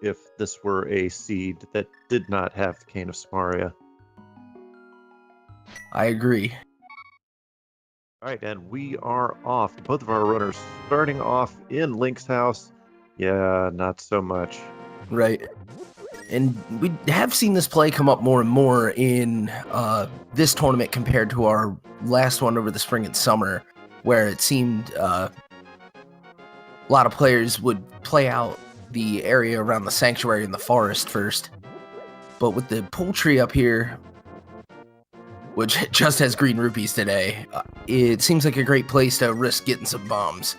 if this were a seed that did not have the Cane of Samaria. I agree. All right, and we are off. Both of our runners starting off in Link's house. Yeah, not so much. Right. And we have seen this play come up more and more in this tournament compared to our last one over the spring and summer, where it seemed a lot of players would play out the area around the sanctuary and the forest first. But with the poultry up here, which just has green rupees today, it seems like a great place to risk getting some bombs.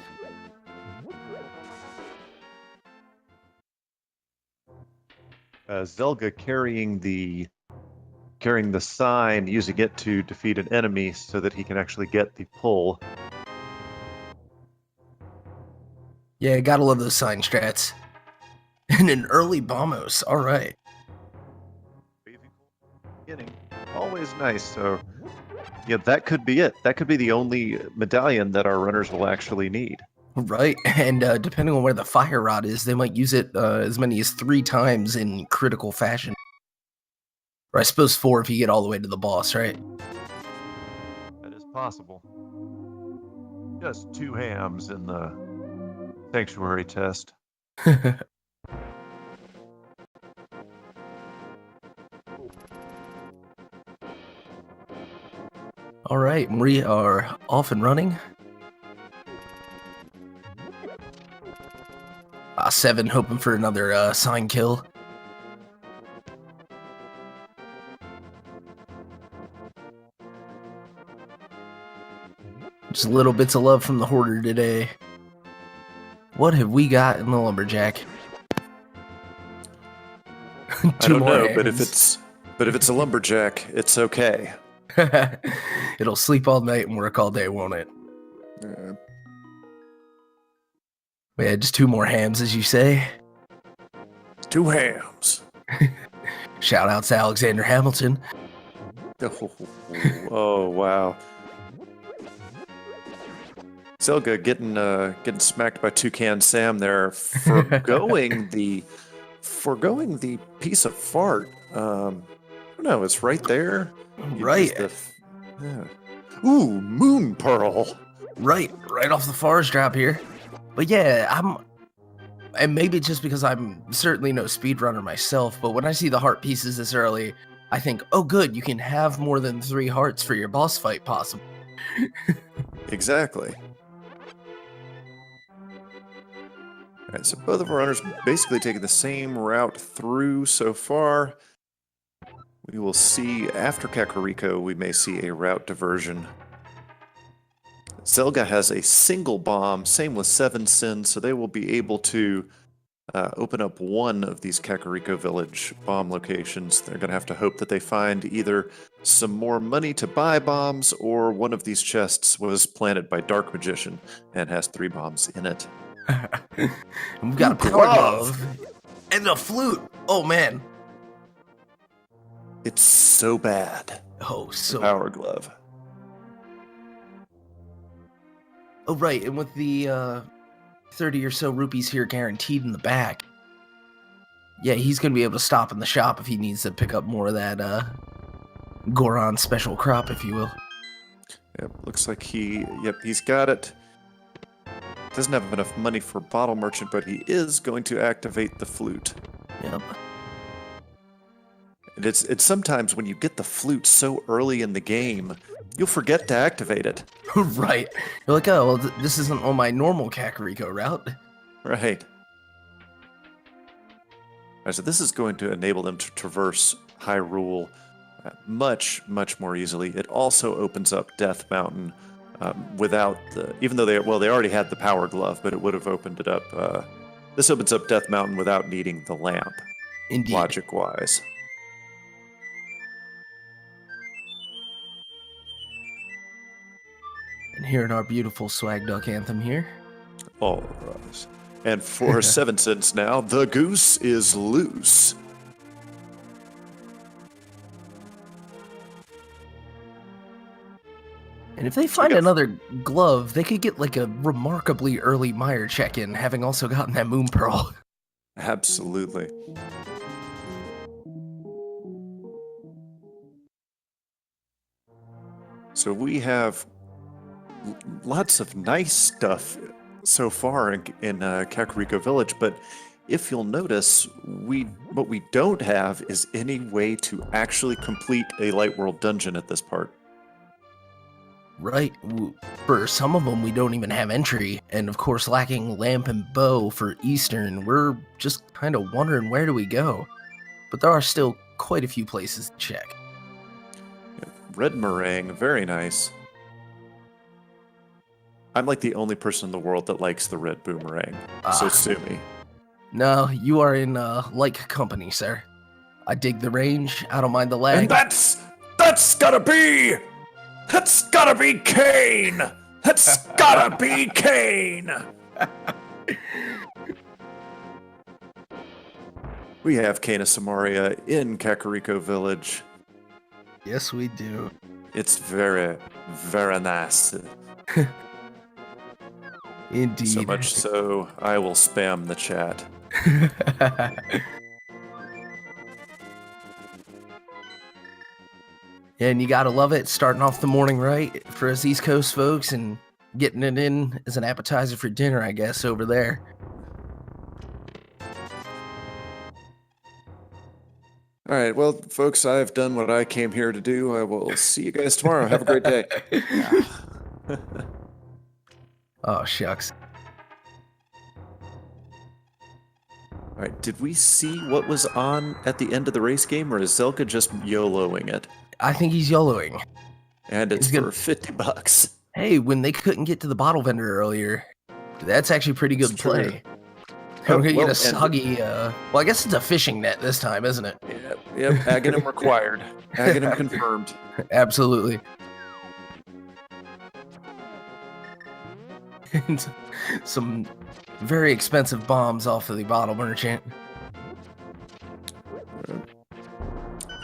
Zelga carrying the sign, using it to defeat an enemy so that he can actually get the pull. Yeah, gotta love those sign strats. And an early bombos, all right. Beginning, always nice. So, yeah, that could be it. That could be the only medallion that our runners will actually need. Right, and depending on where the fire rod is, they might use it as many as 3 times in critical fashion. Or I suppose 4 if you get all the way to the boss, right? That is possible. Just 2 hams in the sanctuary test. All right, we are off and running. 7 hoping for another sign kill. Just little bits of love from the hoarder today. What have we got in the lumberjack? I don't know, but if it's a lumberjack, it's okay. It'll sleep all night and work all day, won't it? Yeah, just 2 more hams, as you say. 2 hams. Shout out to Alexander Hamilton. Oh wow. Zelga getting smacked by Toucan Sam there, forgoing the piece of fart. I don't know, it's right there. Right. Yeah. Ooh, moon pearl. Right off the forest drop here. But yeah, and maybe it's just because I'm certainly no speedrunner myself, but when I see the heart pieces this early, I think, oh good, you can have more than 3 hearts for your boss fight possible. Exactly. Alright, so both of our runners basically taking the same route through so far. We will see, after Kakariko, we may see a route diversion. Zelga has a single bomb, same with SevenS1ns, so they will be able to open up one of these Kakariko Village bomb locations. They're going to have to hope that they find either some more money to buy bombs, or one of these chests was planted by Dark Magician and has 3 bombs in it. We've got a power glove and a flute. Oh man, it's so bad. Oh, so power glove. Oh right, and with the 30 or so rupees here guaranteed in the back, yeah, he's gonna be able to stop in the shop if he needs to pick up more of that Goron special crop, if you will. Yep, looks like he's got it. Doesn't have enough money for Bottle Merchant, but he is going to activate the flute. Yep. And it's sometimes when you get the flute so early in the game, you'll forget to activate it. Right. You're like, oh, well, this isn't on my normal Kakariko route. Right. Alright, so this is going to enable them to traverse Hyrule much, much more easily. It also opens up Death Mountain without the... Even though they already had the power glove, but it would have opened it up. This opens up Death Mountain without needing the lamp. Indeed. Logic-wise. And hearing our beautiful Swag Duck anthem here. All right. And for SevenS1ns now, the goose is loose. And if they find another glove, they could get like a remarkably early Meyer check-in, having also gotten that Moon Pearl. Absolutely. So we have lots of nice stuff so far in Kakariko Village, but if you'll notice, what we don't have is any way to actually complete a Light World dungeon at this part. Right. For some of them, we don't even have entry. And of course, lacking lamp and bow for Eastern, we're just kind of wondering where do we go. But there are still quite a few places to check. Red meringue, very nice. I'm like the only person in the world that likes the red boomerang, so sue me. No, you are in like company, sir. I dig the range, I don't mind the lag. And that's gotta be Kane! That's gotta be Kane! We have Kane of Samaria in Kakariko Village. Yes, we do. It's very, very nice. Indeed. So much so, I will spam the chat. And you gotta love it, starting off the morning right for us East Coast folks and getting it in as an appetizer for dinner, I guess, over there. All right, well, folks, I've done what I came here to do. I will see you guys tomorrow. Have a great day. Oh, shucks. All right, did we see what was on at the end of the race game, or is Zelda just YOLOing it? I think he's YOLOing. And it's He's for gonna- $50. Hey, when they couldn't get to the bottle vendor earlier, that's actually pretty good It's true. play. Oh, I'm gonna well, get a soggy, well, I guess it's a fishing net this time, isn't it? Yep, Aghanim required. Aghanim confirmed. Absolutely. And some very expensive bombs off of the bottle merchant.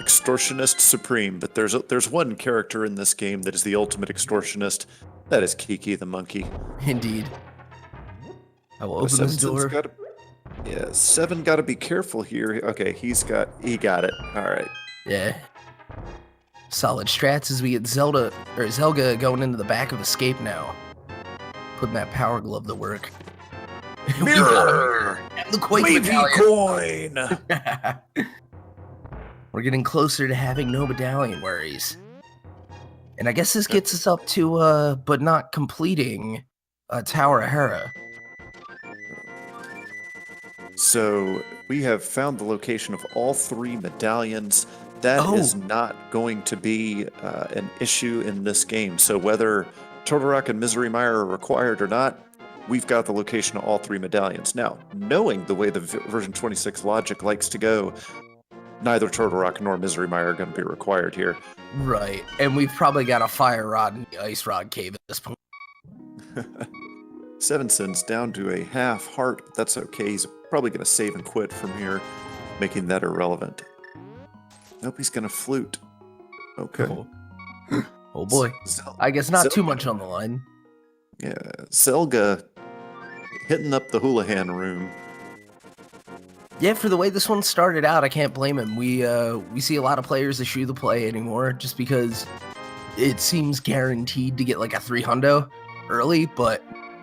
Extortionist supreme, but there's one character in this game that is the ultimate extortionist. That is Kiki the monkey. Indeed. I will open Seven this door. Yeah, Seven got to be careful here. Okay, he got it. All right. Yeah. Solid strats as we get Zelda going into the back of Escape now. Putting that power glove to work. Mirror! And the Quake Levy medallion. coin! We're getting closer to having no medallion worries. And I guess this gets us up to, but not completing, Tower of Hera. So we have found the location of all 3 medallions. That is not going to be an issue in this game. So whether Turtle Rock and Misery Mire are required or not, we've got the location of all 3 medallions. Now, knowing the way the version 26 logic likes to go, neither Turtle Rock nor Misery Mire are going to be required here. Right, and we've probably got a fire rod in the ice rod cave at this point. SevenS1ns down to a half heart, but that's okay. He's probably going to save and quit from here, making that irrelevant. Nope, he's going to flute. Okay. Oh boy. I guess not too much on the line. Yeah, Zelda hitting up the Houlihan room. Yeah, for the way this one started out, I can't blame him. We see a lot of players eschew the play anymore just because it seems guaranteed to get like a 300 early, but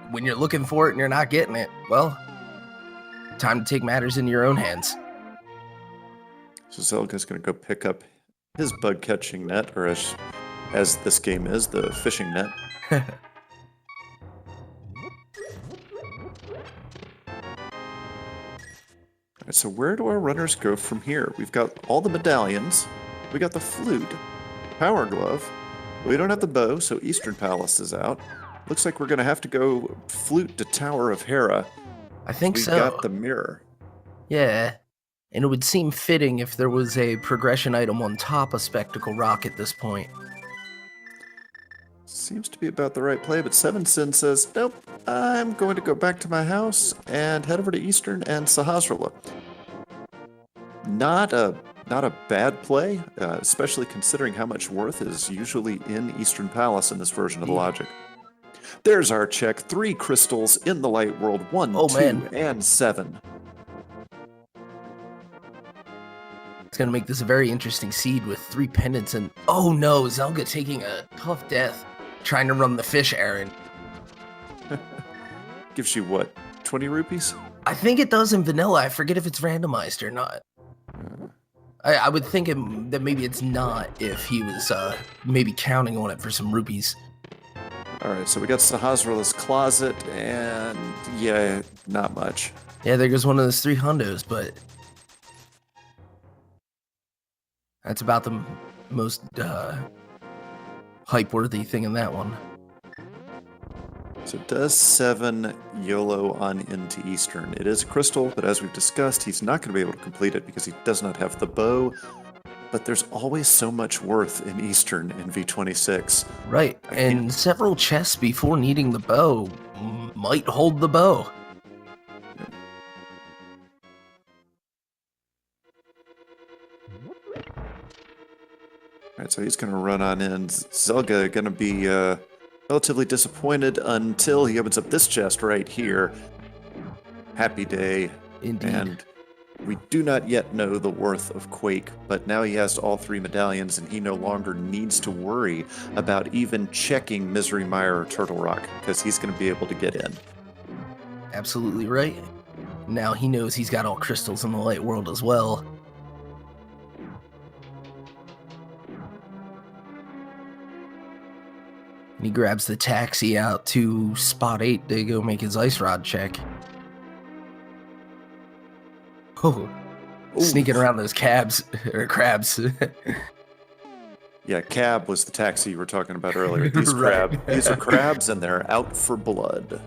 when you're looking for it and you're not getting it, well, time to take matters into your own hands. So Zelda's going to go pick up his bug catching net, or as this game is, the fishing net. Alright, so where do our runners go from here? We've got all the medallions. We got the flute, power glove. We don't have the bow, so Eastern Palace is out. Looks like we're going to have to go flute to Tower of Hera. I think We've so. got the mirror. Yeah, and it would seem fitting if there was a progression item on top of Spectacle Rock at this point. Seems to be about the right play, but SevenS1ns says, nope, I'm going to go back to my house and head over to Eastern and Sahasrara. Not a bad play, especially considering how much worth is usually in Eastern Palace in this version of the logic. There's our check. 3 crystals in the light world. 1, 2, man. and 7. It's going to make this a very interesting seed with 3 pendants and... Oh no, Zelda taking a tough death trying to run the fish errand. Gives you what, 20 rupees? I think it does in vanilla. I forget if it's randomized or not. I would think that maybe it's not if he was maybe counting on it for some rupees. Alright, so we got Sahasrarla's closet, and yeah, not much. Yeah, there goes one of those 3 hundos, but that's about the most hype-worthy thing in that one. So does 7 YOLO on into Eastern? It is a crystal, but as we've discussed, he's not going to be able to complete it because he does not have the bow. But there's always so much worth in Eastern in V26. Right, and several chests before needing the bow might hold the bow. Alright, so he's going to run on in. Zelda going to be relatively disappointed until he opens up this chest right here. Happy day. Indeed. And we do not yet know the worth of Quake, but now he has all 3 medallions, and he no longer needs to worry about even checking Misery Mire or Turtle Rock, because he's going to be able to get in. Absolutely right. Now he knows he's got all crystals in the light world as well. And he grabs the taxi out to spot 8 to go make his ice rod check. Oh, sneaking around those cabs, or crabs. Yeah, cab was the taxi you were talking about earlier. These Right. these are crabs, and they're out for blood.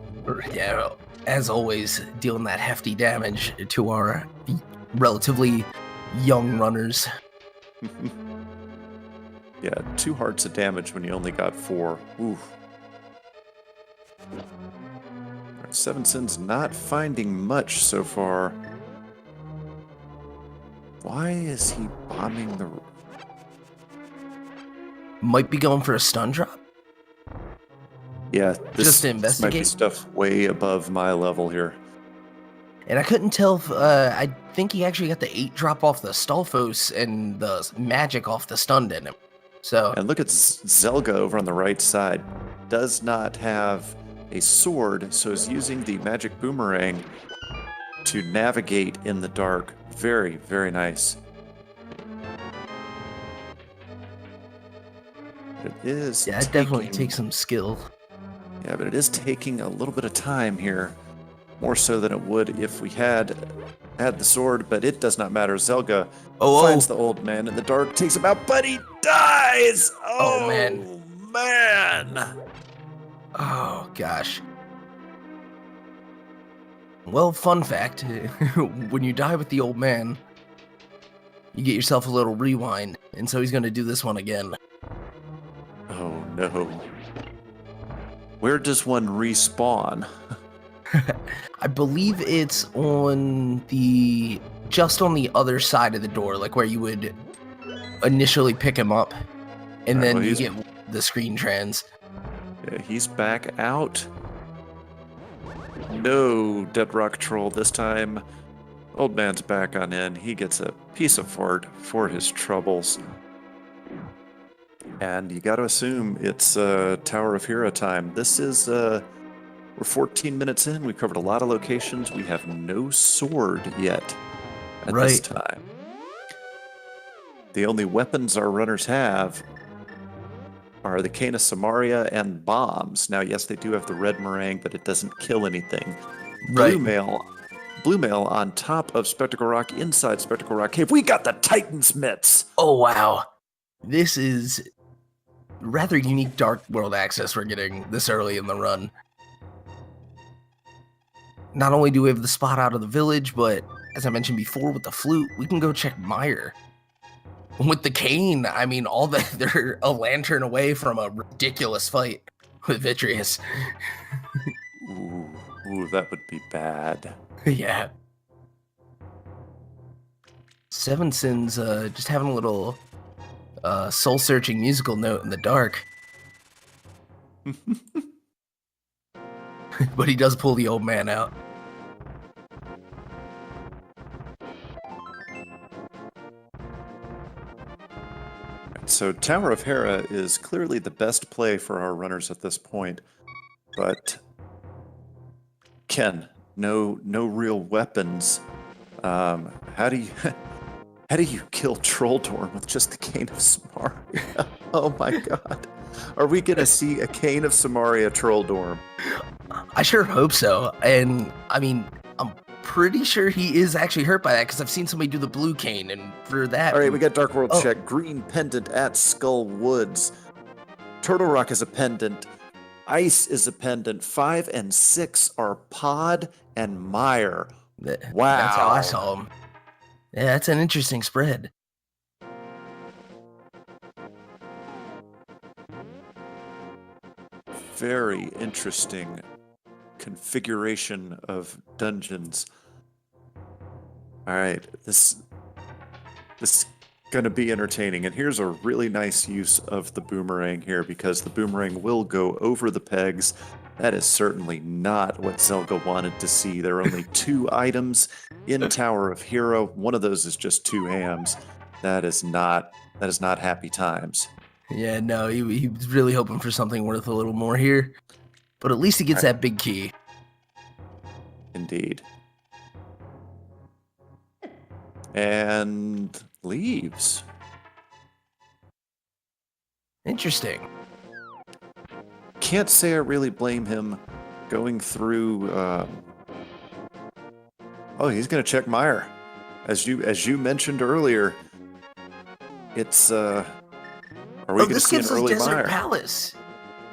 Yeah, as always, dealing that hefty damage to our relatively young runners. Yeah, 2 hearts of damage when you only got 4. Oof. Alright, SevenS1ns not finding much so far. Why is he bombing the... Might be going for a stun drop. Yeah, Just to this might be investigate? stuff way above my level here. And I couldn't tell if, I think he actually got the 8 drop off the Stalfos and the magic off the stun in him. So, And look at Zelga over on the right side. Does not have a sword, so is using the magic boomerang to navigate in the dark. Very, very nice. It is yeah, it definitely takes some skill. Yeah, but it is taking a little bit of time here. More so than it would if we had the sword, but it does not matter. Zelga finds the old man in the dark, takes him out, but he dies! Oh, man. Man! Oh, gosh. Well, fun fact, when you die with the old man, you get yourself a little rewind, and so he's going to do this one again. Oh, no. Where does one respawn? I believe it's on just on the other side of the door, like where you would initially pick him up, and then you get the screen trans. Yeah, he's back out. No Dead Rock Troll this time. Old man's back on in. He gets a piece of fart for his troubles. And you got to assume it's Tower of Hero time. This is, we're 14 minutes in. We've covered a lot of locations. We have no sword yet at this time. The only weapons our runners have are the Cane of Samaria and bombs. Now, yes, they do have the red meringue, but it doesn't kill anything. Blue mail on top of Spectacle Rock, inside Spectacle Rock Cave. We got the Titan's mitts. Oh, wow. This is rather unique Dark World access we're getting this early in the run. Not only do we have the spot out of the village, but as I mentioned before with the flute, we can go check Mire. With the cane, I mean, they're a lantern away from a ridiculous fight with Vitreous. Ooh, that would be bad. Yeah. SevenS1ns just having a little soul-searching musical note in the dark. But he does pull the old man out. So Tower of Hera is clearly the best play for our runners at this point, but Ken, no real weapons. How do you how do you kill Trolldorn with just the Cane of Samaria? Oh my god. Are we gonna see a Cane of Samaria Trolldorn? I sure hope so. And I mean, I'm pretty sure he is actually hurt by that because I've seen somebody do the blue cane, and for that. All right, we got Dark World Oh. check. Green pendant at Skull Woods. Turtle Rock is a pendant. Ice is a pendant. 5 and 6 are Pod and Mire. Wow. That's how I saw him. Yeah, that's an interesting spread. Very interesting configuration of dungeons. All right, this is gonna be entertaining. And here's a really nice use of the boomerang here, because the boomerang will go over the pegs. That is certainly not what Zelda wanted to see. There are only 2 items in Tower of Hero. One of those is just 2 hams. That is not happy times. Yeah, no, he was really hoping for something worth a little more here. But at least he gets that big key. Indeed. And leaves. Interesting. Can't say I really blame him going through. Oh, he's going to check Mire. As you mentioned earlier, it's. Are we going to see an early Desert Mire? Palace.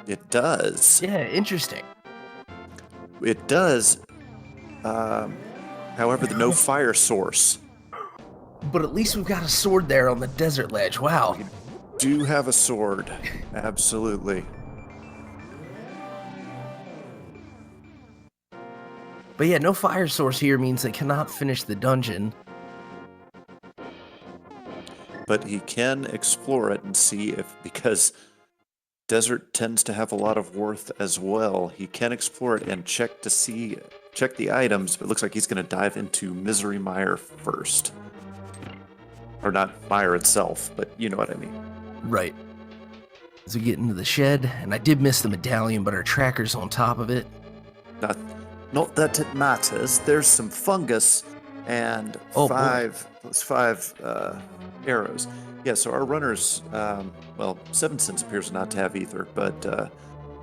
It does. Yeah, interesting. It does. However, no fire source. But at least we've got a sword there on the desert ledge. Wow. We do have a sword. Absolutely. But yeah, no fire source here means they cannot finish the dungeon. But he can explore it and see if, because desert tends to have a lot of worth as well, he can explore it and check the items, but it looks like he's going to dive into Misery Mire first. Or not Mire itself, but you know what I mean. Right. As we get into the shed, and I did miss the medallion, but our tracker's on top of it. Not that it matters. There's some fungus and 5 arrows. Yeah, so our runners, well, SevenS1ns appears not to have either, but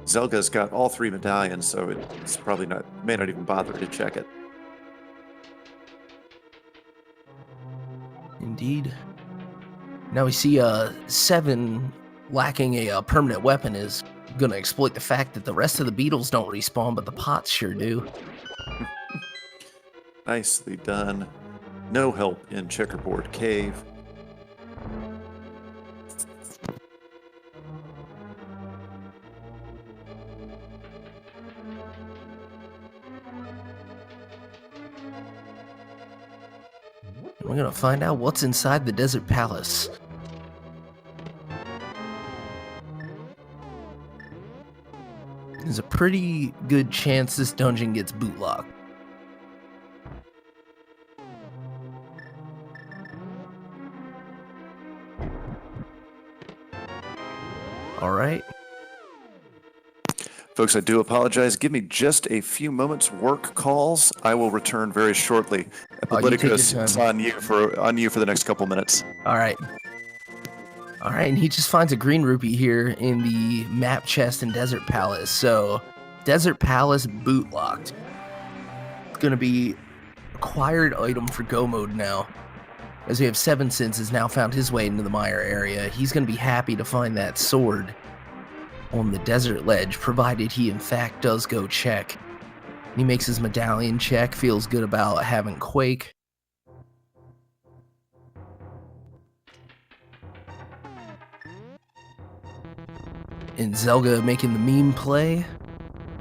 Zelga's got all 3 medallions, so it's probably may not even bother to check it. Indeed. Now we see 7 lacking a permanent weapon is going to exploit the fact that the rest of the beetles don't respawn, but the pots sure do. Nicely done. No help in Checkerboard Cave. We're going to find out what's inside the Desert Palace. There's a pretty good chance this dungeon gets bootlocked. Alright. Folks, I do apologize. Give me just a few moments. Work calls. I will return very shortly. Epilyticus, it's on you for the next couple minutes. Alright. Alright, and he just finds a green rupee here in the map chest in Desert Palace. So, Desert Palace bootlocked. It's going to be acquired item for Go mode now. As we have SevenS1ns has now found his way into the Mire area. He's going to be happy to find that sword on the desert ledge, provided he in fact does go check. He makes his medallion check, feels good about having Quake. And Zelda making the meme play,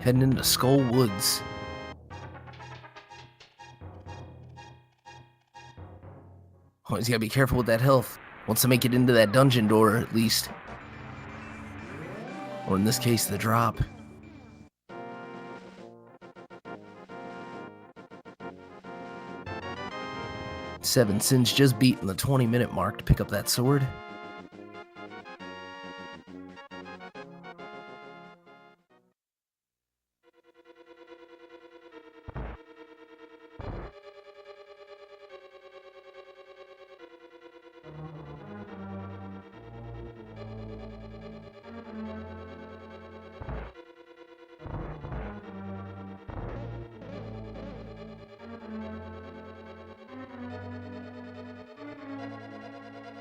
heading into Skull Woods. Oh, he's gotta be careful with that health. Wants to make it into that dungeon door, at least. Or in this case, the drop. SevenS1ns just beating the 20-minute mark to pick up that sword.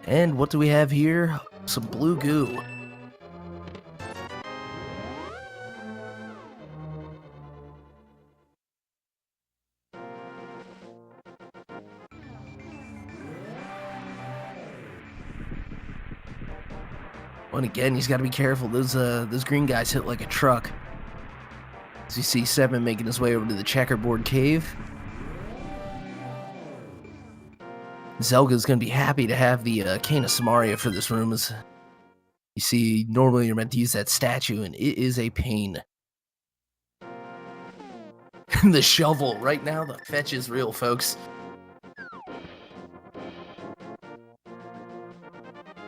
And what do we have here? Some blue goo. And again, he's got to be careful. Those green guys hit like a truck. As you see Seven making his way over to the checkerboard cave. Zelga's going to be happy to have the Cane of Samaria for this room. As you see, normally you're meant to use that statue, and it is a pain. The shovel. Right now, the fetch is real, folks.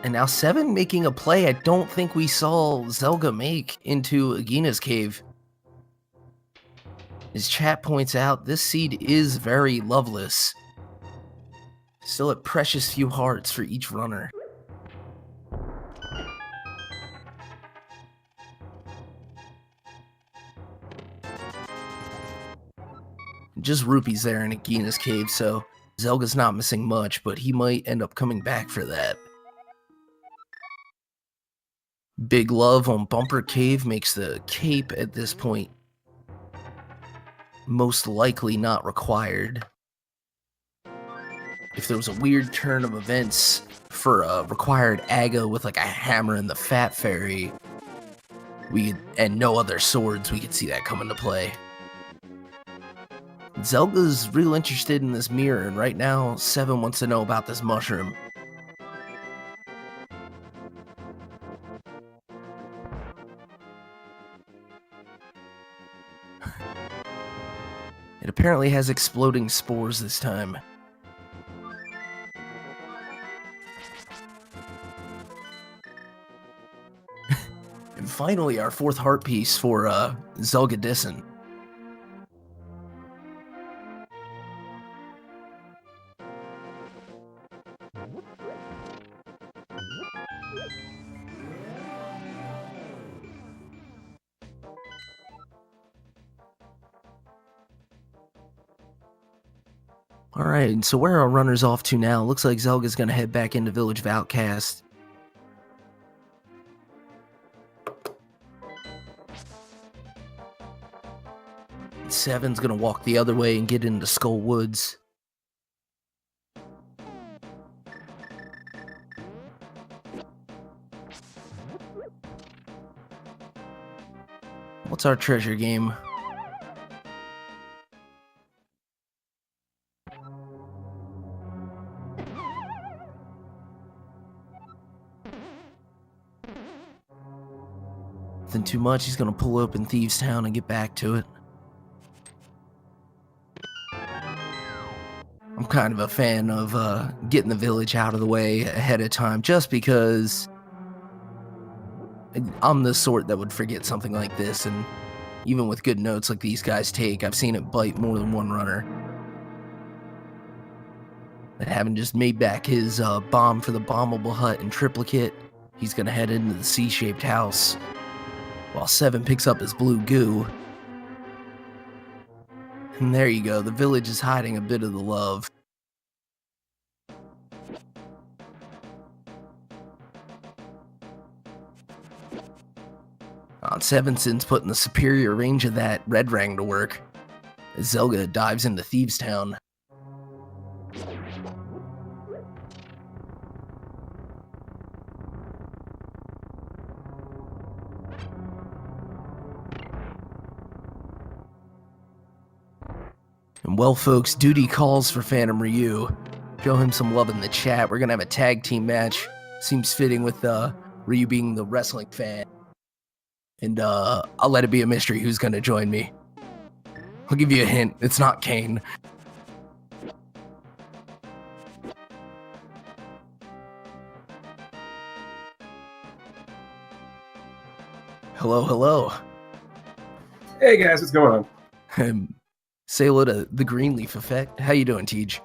And now Seven making a play I don't think we saw Zelga make into Agina's cave. As chat points out, this seed is very loveless. Still a precious few hearts for each runner. Just rupees there in Agina's cave, so Zelga's not missing much, but he might end up coming back for that. Big Love on Bumper Cave makes the cape at this point most likely not required. If there was a weird turn of events for a required Aga with like a hammer and the Fat Fairy, and no other swords, we could see that come into play. Zelda's real interested in this mirror, and right now, Seven wants to know about this mushroom. It apparently has exploding spores this time. And finally, our fourth heart piece for zelgadissan. Alright, so where are our runners off to now? Looks like Zelga's gonna head back into Village of Outcast. Seven's gonna walk the other way and get into Skull Woods. What's our treasure game? Nothing too much. He's gonna pull open Thieves Town and get back to it. I'm kind of a fan of getting the village out of the way ahead of time, just because I'm the sort that would forget something like this, and even with good notes like these guys take, I've seen it bite more than one runner. And having just made back his bomb for the bombable hut in triplicate, he's gonna head into the C-shaped house, while Seven picks up his blue goo. And there you go, the village is hiding a bit of the love. SevenS1ns putting the superior range of that red rang to work, as Zelda dives into Thieves Town. And well, folks, duty calls for Phantom Ryu. Show him some love in the chat. We're gonna have a tag team match. Seems fitting with Ryu being the wrestling fan. And I'll let it be a mystery who's gonna join me. I'll give you a hint. It's not Kane. Hello, hello. Hey guys, what's going on? Say hello to the Greenleaf Effect. How you doing, Tej?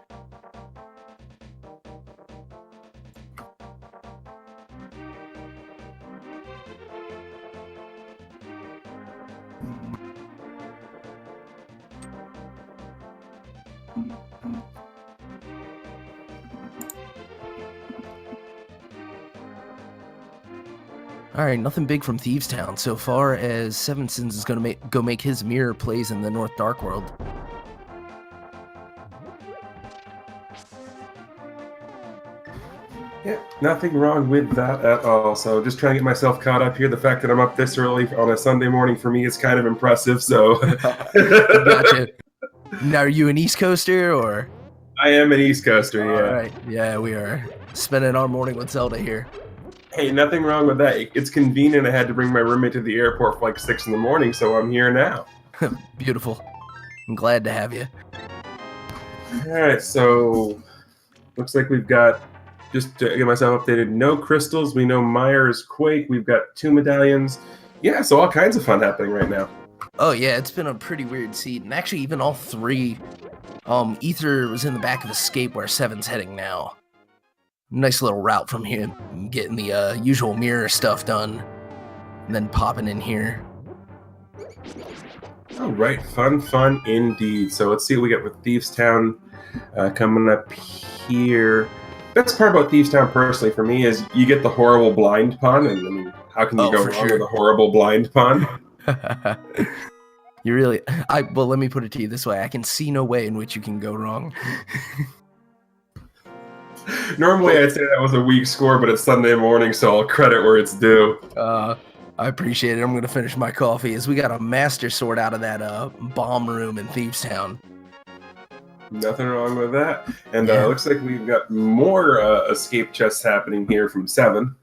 All right, nothing big from Thieves Town so far as SevenS1ns is going to go make his mirror plays in the North Dark World. Yeah, nothing wrong with that at all. So just trying to get myself caught up here. The fact that I'm up this early on a Sunday morning for me is kind of impressive. So, Gotcha. Now, are you an East Coaster or? I am an East Coaster. Yeah. All right. Yeah, we are spending our morning with Zelda here. Hey, nothing wrong with that. It's convenient. I had to bring my roommate to the airport for like 6 in the morning, so I'm here now. Beautiful. I'm glad to have you. All right, so looks like we've got, just to get myself updated, no crystals. We know Myers Quake. We've got 2 medallions. Yeah, so all kinds of fun happening right now. Oh yeah, it's been a pretty weird seat, and actually even all 3. Ether was in the back of Escape where 7's heading now. Nice little route from here, getting the usual mirror stuff done, and then popping in here. All right, fun indeed. So let's see what we get with Thieves Town coming up here. Best part about Thieves Town personally for me is you get the horrible blind pun, and I mean, how can you go wrong with a horrible blind pun? You really, well, let me put it to you this way: I can see no way in which you can go wrong. Normally, I'd say that was a weak score, but it's Sunday morning, so I'll credit where it's due. I appreciate it. I'm going to finish my coffee as we got a master sword out of that bomb room in Thieves Town. Nothing wrong with that. And looks like we've got more escape chests happening here from 7.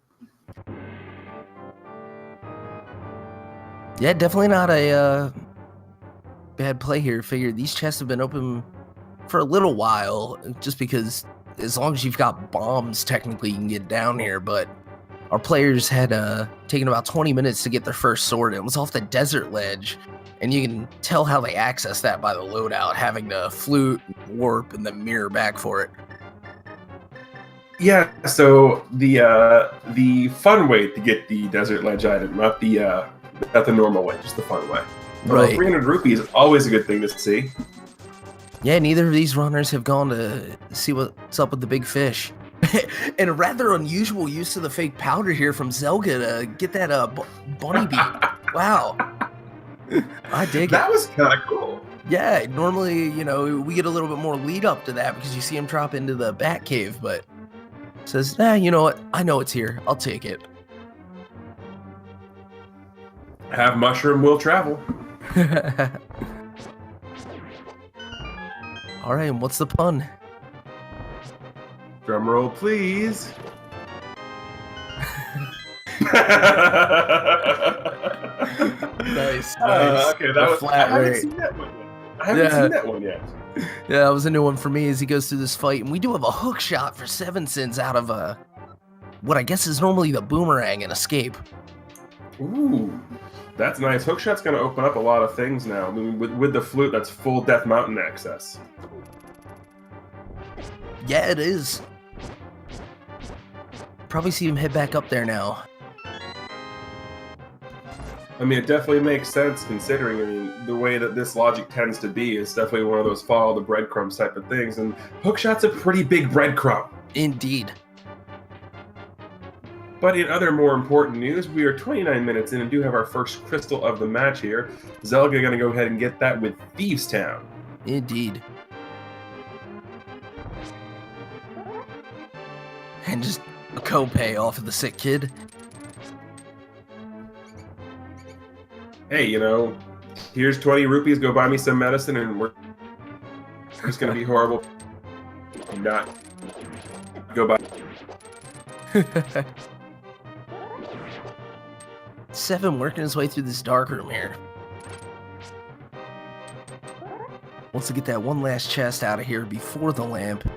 Yeah, definitely not a bad play here. Figured these chests have been open for a little while, just because as long as you've got bombs, technically you can get down here, but our players had taken about 20 minutes to get their first sword. It was off the desert ledge, and you can tell how they access that by the loadout, having to flute, warp, and then mirror back for it. Yeah, so the fun way to get the desert ledge item, not the normal way, just the fun way. Right. 300 rupees is always a good thing to see. Yeah, neither of these runners have gone to see what's up with the big fish. And a rather unusual use of the fake powder here from Zelda to get that bunny beak. Wow. I dig it. That was kind of cool. Yeah, normally, we get a little bit more lead up to that because you see him drop into the bat cave, but says, you know what? I know it's here. I'll take it. Have mushroom will travel. All right, and what's the pun? Drum roll, please. Nice. Okay, that was flat I haven't rate. seen that one yet. I haven't seen that one yet. Yeah, that was a new one for me as he goes through this fight, and we do have a hook shot for 7's out of what I guess is normally the boomerang and Escape. Ooh, that's nice. Hookshot's going to open up a lot of things now. I mean, with the flute, that's full Death Mountain access. Yeah, it is. Probably see him head back up there now. I mean, it definitely makes sense considering, I mean, the way that this logic tends to be. It's definitely one of those follow the breadcrumbs type of things, and Hookshot's a pretty big breadcrumb. Indeed. But in other more important news, we are 29 minutes in and do have our first crystal of the match here. Zelda going to go ahead and get that with Thieves Town. Indeed. And just a co-pay off of the sick kid. Hey, here's 20 rupees, go buy me some medicine, and we're just going to be horrible. Not go buy. 7 working his way through this dark room here. Wants to get that one last chest out of here before the lamp.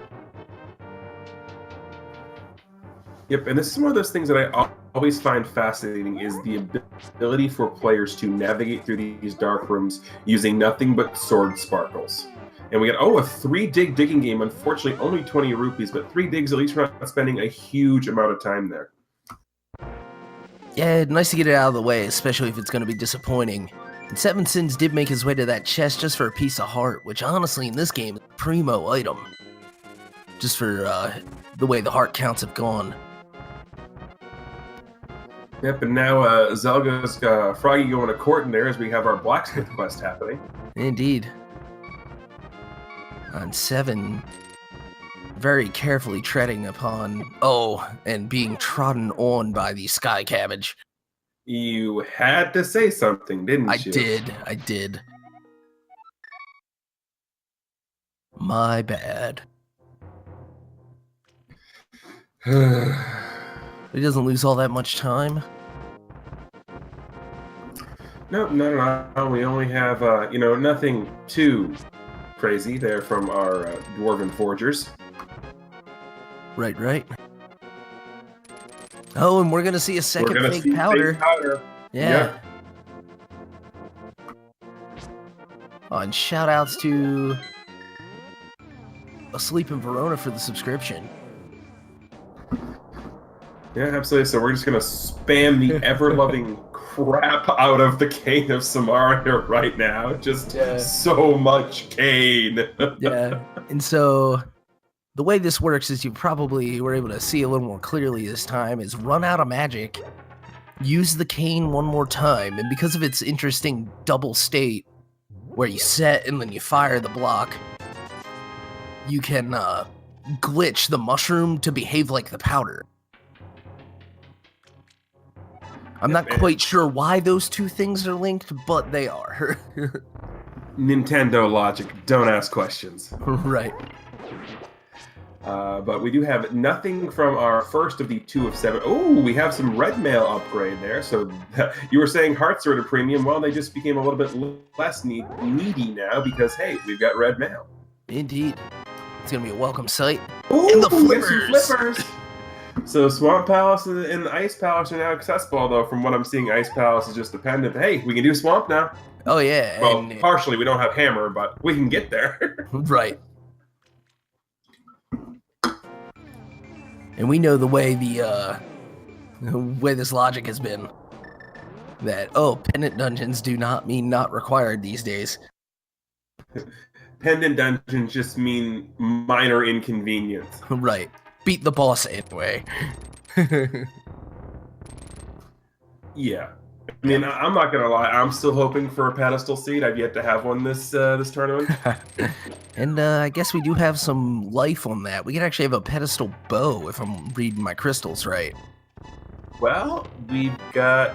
Yep, and this is one of those things that I always find fascinating is the ability for players to navigate through these dark rooms using nothing but sword sparkles. And we got, a 3-dig digging game. Unfortunately, only 20 rupees, but 3 digs, at least we're not spending a huge amount of time there. Yeah, nice to get it out of the way, especially if it's going to be disappointing. And SevenS1ns did make his way to that chest just for a piece of heart, which honestly in this game is a primo item. Just for the way the heart counts have gone. Yep, and now Zelga's Froggy going to court in there as we have our blacksmith quest happening. Indeed. And 7 very carefully treading upon, and being trodden on by the sky cabbage. You had to say something, didn't you? I did. My bad. He doesn't lose all that much time. Nope, not at all. We only have, nothing too crazy there from our dwarven forgers. Right. Oh, and we're gonna see a second fake powder. Fake powder. Yeah. Oh, and shout outs to Asleep in Verona for the subscription. Yeah, absolutely. So we're just going to spam the ever-loving crap out of the Cane of Samara here right now. Just so much cane. Yeah. And so the way this works is you probably were able to see a little more clearly this time is run out of magic, use the cane one more time, and because of its interesting double state where you set and then you fire the block, you can glitch the mushroom to behave like the powder. I'm not quite sure why those two things are linked, but they are. Nintendo logic. Don't ask questions. Right. But we do have nothing from our first of the 2 of 7. Oh, we have some red mail upgrade there. So you were saying hearts are at a premium. Well, they just became a little bit less needy now because, hey, we've got red mail. Indeed. It's going to be a welcome sight. Ooh, and the flippers. So Swamp Palace and Ice Palace are now accessible, although from what I'm seeing, Ice Palace is just dependent. Hey, we can do Swamp now. Oh, yeah. Well, partially. We don't have Hammer, but we can get there. Right. And we know the way the way this logic has been. That, pendant dungeons do not mean not required these days. Pendant dungeons just mean minor inconvenience. Right. Beat the boss anyway. Yeah. I mean, I'm not gonna lie. I'm still hoping for a pedestal seat. I've yet to have one this tournament. And I guess we do have some life on that. We could actually have a pedestal bow if I'm reading my crystals right. Well, we've got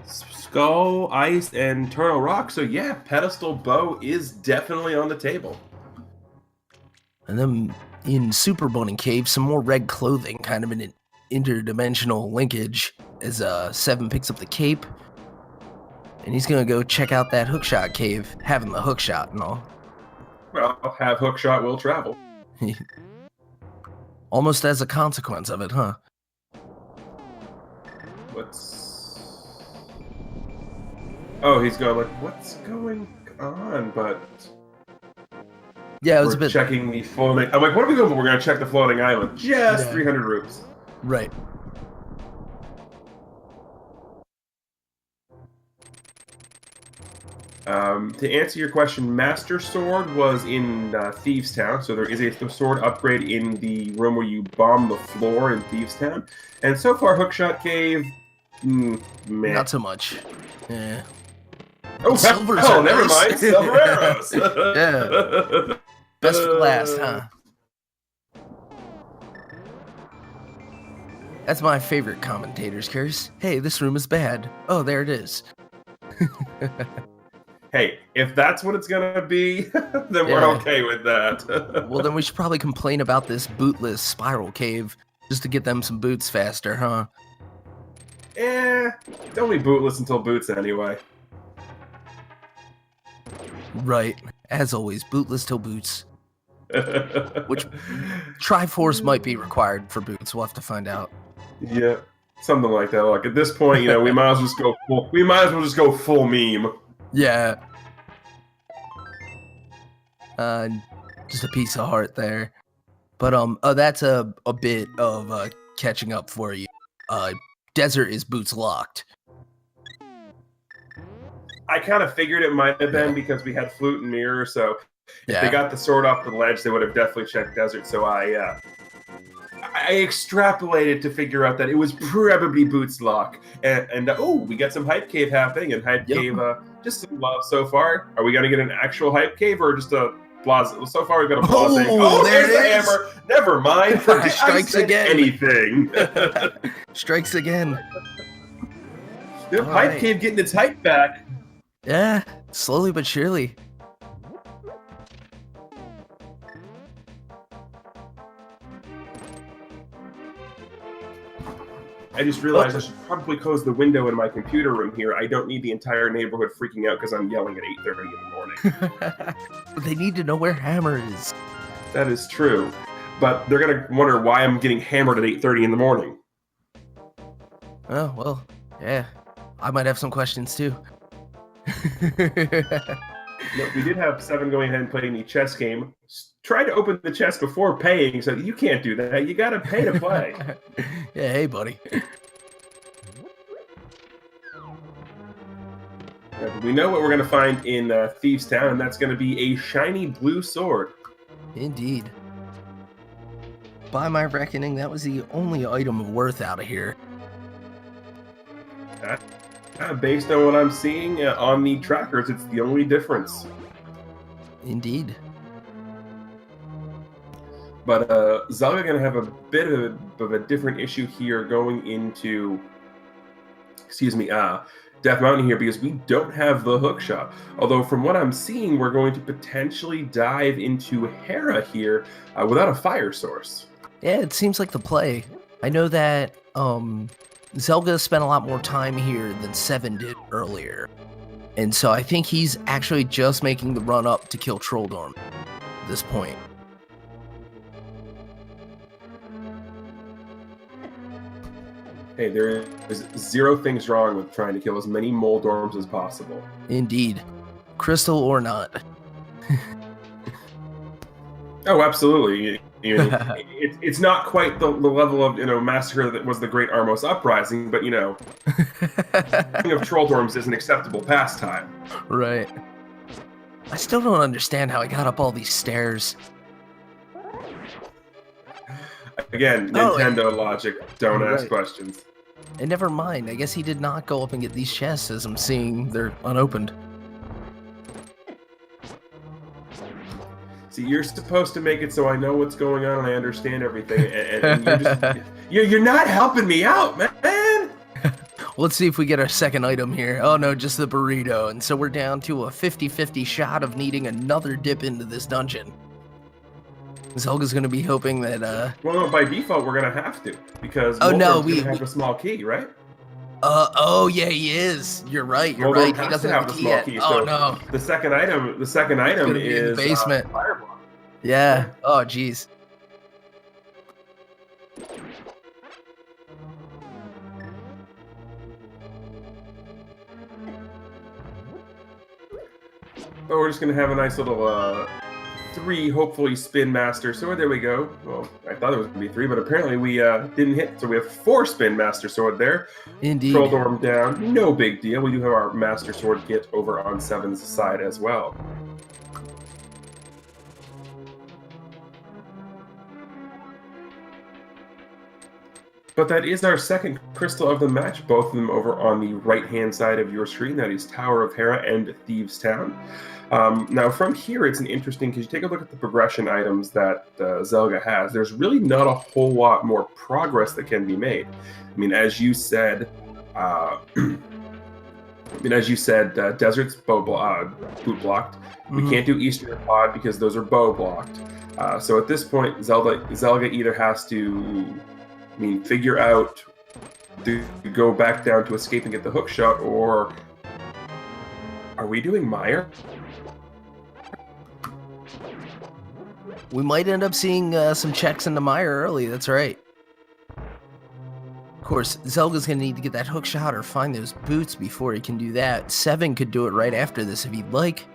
Skull, Ice, and Turtle Rock. So yeah, pedestal bow is definitely on the table. And then in Super Bunny Cave, some more red clothing, kind of an interdimensional linkage, as 7 picks up the cape. And he's going to go check out that hookshot cave, having the hookshot and all. Well, have hookshot will travel. Almost as a consequence of it, huh? Oh, he's going like, what's going on? But... Yeah, it was a bit... checking the floating... I'm like, what are we doing? We're going to check the floating island. Just 300 rupees. Right. To answer your question, Master Sword was in Thieves Town, so there is a sword upgrade in the room where you bomb the floor in Thieves Town. And so far, Hookshot Cave, meh. Not so much. Yeah. Oh, never mind. Silver arrows. Yeah. Best for last, huh? That's my favorite commentator's curse. Hey, this room is bad. Oh, there it is. Hey, if that's what it's gonna be, then we're okay with that. Well, then we should probably complain about this bootless spiral cave just to get them some boots faster, huh? Don't be bootless until boots anyway. Right. As always, bootless till boots. Which Triforce might be required for boots. We'll have to find out. Yeah, something like that. Like at this point, we might as well just go full. We might as well just go full meme. Yeah. Just a piece of heart there. But that's a bit of catching up for you. Desert is boots locked. I kind of figured it might have been because we had flute and mirror. So if they got the sword off the ledge, they would have definitely checked desert. So I extrapolated to figure out that it was probably Boots Lock. And oh, we got some Hype Cave happening, and Hype Cave, just some love so far. Are we going to get an actual Hype Cave or just a blase? So far, we've got a blase. Oh, there's the hammer. Never mind. Strikes again. Anything. Strikes again. Yep, Hype Cave getting its hype back. Yeah, slowly but surely. I just realized I should probably close the window in my computer room here. I don't need the entire neighborhood freaking out because I'm yelling at 8:30 in the morning. But they need to know where Hammer is. That is true. But they're going to wonder why I'm getting hammered at 8:30 in the morning. Oh, well, yeah. I might have some questions too. Look, we did have Seven going ahead and playing the chess game. Try to open the chest before paying, so you can't do that. You got to pay to play. Yeah, hey, buddy. But we know what we're going to find in Thieves Town, and that's going to be a shiny blue sword. Indeed. By my reckoning, that was the only item of worth out of here. Based on what I'm seeing on the trackers, it's the only difference. Indeed. But Zelda going to have a bit of a different issue here going into, Death Mountain here, because we don't have the hook shot. Although from what I'm seeing, we're going to potentially dive into Hera here without a fire source. Yeah, it seems like the play. I know that Zelda spent a lot more time here than Seven did earlier. And so I think he's actually just making the run up to kill Trolldorm at this point. Hey, there is zero things wrong with trying to kill as many Moldorms as possible. Indeed. Crystal or not. Oh, absolutely. It's not quite the level of massacre that was the Great Armos Uprising, but killing of Trolldorms is an acceptable pastime. Right. I still don't understand how I got up all these stairs. Again, Nintendo logic. Don't ask questions. And never mind. I guess he did not go up and get these chests, as I'm seeing they're unopened. See, you're supposed to make it so I know what's going on and I understand everything, and you're not helping me out, man. Let's see if we get our second item here. Oh no, just the burrito. And so we're down to a 50-50 shot of needing another dip into this dungeon. Zelga's gonna be hoping that well, no, by default we're gonna have to, because we have a small key, right? Oh yeah, he is. You're right. You're right. He doesn't have the small key. So oh no. The second item is in the basement. Fireball. Yeah. Oh jeez. Oh, we're just gonna have a nice little 3, hopefully, Spin Master Sword. There we go. Well, I thought it was going to be 3, but apparently we didn't hit. So we have 4 Spin Master Sword there. Indeed. Trolldorm down. No big deal. We do have our Master Sword kit over on Seven's side as well. But that is our second crystal of the match, both of them over on the right-hand side of your screen. That is Tower of Hera and Thieves Town. Now, from here, it's an interesting, because you take a look at the progression items that Zelda has, there's really not a whole lot more progress that can be made. I mean, as you said, Desert's boot blocked. We can't do Eastern Pod because those are bow blocked. So at this point, Zelda either has to figure out to go back down to escape and get the hook shot, or are we doing Mire? We might end up seeing some checks into Mire early, that's right. Of course, Zelda's going to need to get that hook shot or find those boots before he can do that. Seven could do it right after this if he'd like.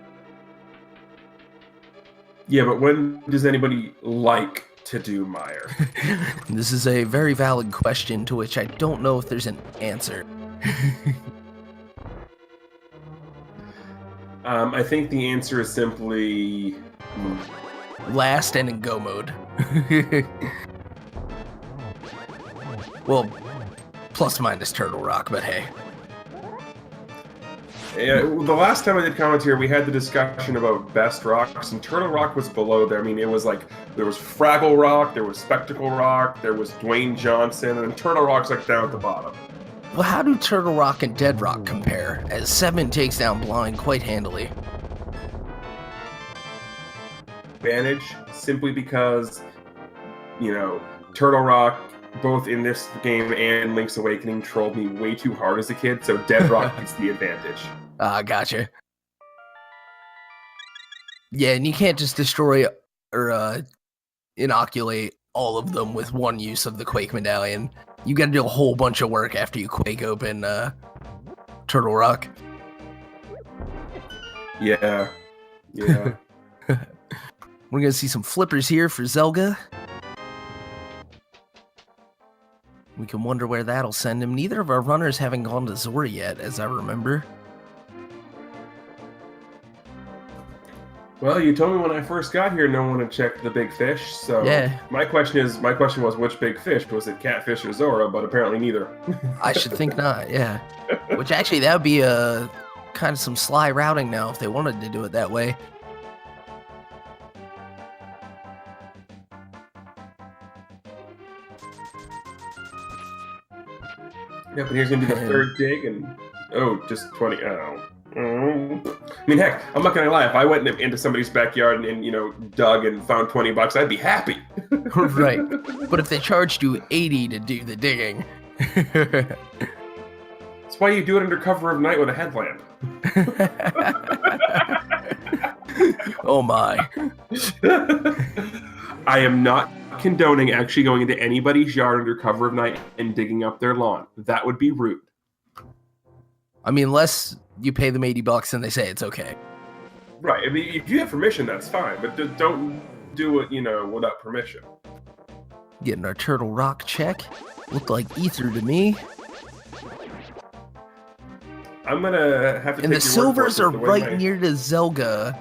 Yeah, but when does anybody like to do Mire? This is a very valid question to which I don't know if there's an answer. I think the answer is simply Last and in go mode. Well, plus minus Turtle Rock, but hey. Yeah, the last time I did commentary, we had the discussion about best rocks, and Turtle Rock was below there. I mean, it was like there was Fraggle Rock, there was Spectacle Rock, there was Dwayne Johnson, and Turtle Rock's like down at the bottom. Well, how do Turtle Rock and Dead Rock compare, as 7 takes down Blind quite handily? Advantage simply because, you know, Turtle Rock, both in this game and Link's Awakening, trolled me way too hard as a kid, so Dead Rock gets the advantage. Gotcha. Yeah, and you can't just destroy or inoculate all of them with one use of the Quake Medallion. You gotta do a whole bunch of work after you Quake open Turtle Rock. Yeah. Yeah. We're gonna see some flippers here for Zelda. We can wonder where that'll send him. Neither of our runners haven't gone to Zora yet, as I remember. Well, you told me when I first got here no one had checked the big fish, so Yeah. my question was which big fish? Was it Catfish or Zora? But apparently neither. I should think not, yeah. Which actually, that would be kind of some sly routing now if they wanted to do it that way. Yep, and here's gonna be the third dig, and just 20. Oh. I mean, heck, I'm not gonna lie. If I went into somebody's backyard and dug and found $20, I'd be happy. Right. But if they charged you 80 to do the digging. That's why you do it under cover of night with a headlamp. Oh my. I am not condoning actually going into anybody's yard under cover of night and digging up their lawn. That would be rude. I mean, unless you pay them $80 and they say it's okay. Right. I mean, if you have permission, that's fine. But don't do it, without permission. Getting our Turtle Rock check. Looked like Ether to me. I'm gonna have to. And take the your word silvers for it, are the way right near to Zelda.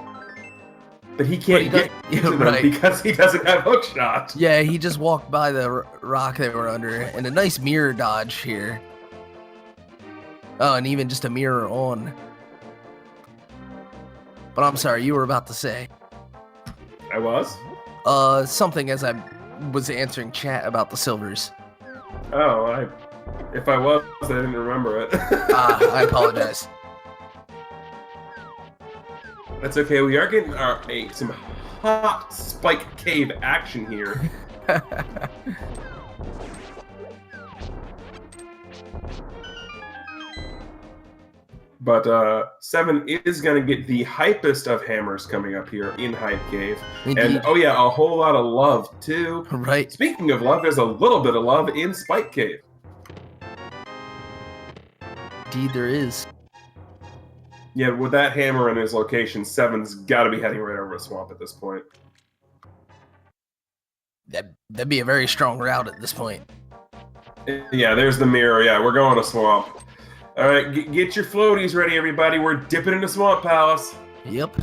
But he can't But get to them because he doesn't have hook shot. Yeah, he just walked by the rock they were under. And a nice mirror dodge here. Oh, and even just a mirror on. But I'm sorry, you were about to say. I was? Something as I was answering chat about the silvers. Oh, if I was, I didn't remember it. I apologize. That's okay. We are getting some hot Spike Cave action here. But Seven is going to get the hypest of hammers coming up here in Hype Cave. Indeed. And, oh yeah, a whole lot of love, too. Right. Speaking of love, there's a little bit of love in Spike Cave. Indeed, there is. Yeah, with that hammer in his location, Seven's got to be heading right over a swamp at this point. That'd be a very strong route at this point. Yeah, there's the mirror. Yeah, we're going to swamp. All right, get your floaties ready, everybody. We're dipping into Swamp Palace. Yep.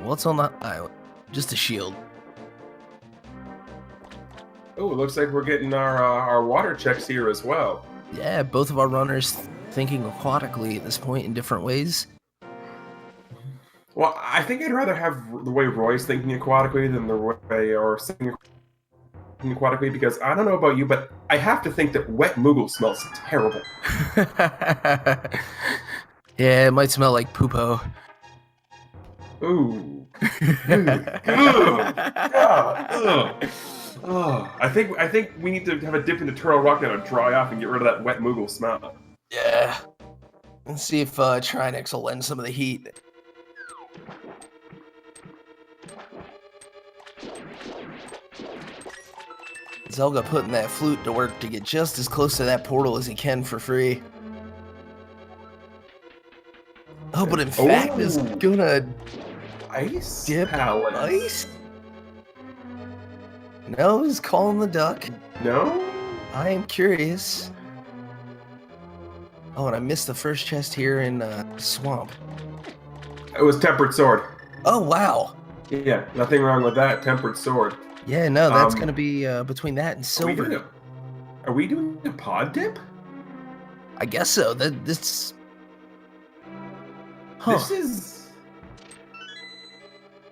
What's on that island? Just a shield. Oh, it looks like we're getting our water checks here as well. Yeah, both of our runners thinking aquatically at this point in different ways. Well, I think I'd rather have the way Roy's thinking aquatically than the way or thinking aquatically, because I don't know about you, but I have to think that wet Moogle smells terrible. Yeah, it might smell like poopo. Ooh. I think we need to have a dip into Turtle Rock now to dry off and get rid of that wet Moogle smell. Yeah. Let's see if Trinex will lend some of the heat. Zelda putting that flute to work to get just as close to that portal as he can for free. Oh, but in fact is gonna ice dip palace. ice? No, he's calling the duck. No? I am curious. Oh, and I missed the first chest here in Swamp. It was tempered sword. Oh, wow. Yeah, nothing wrong with that. Tempered sword. Yeah, no, that's going to be between that and Are we silver. doing a pod dip? I guess so. This... Huh. This is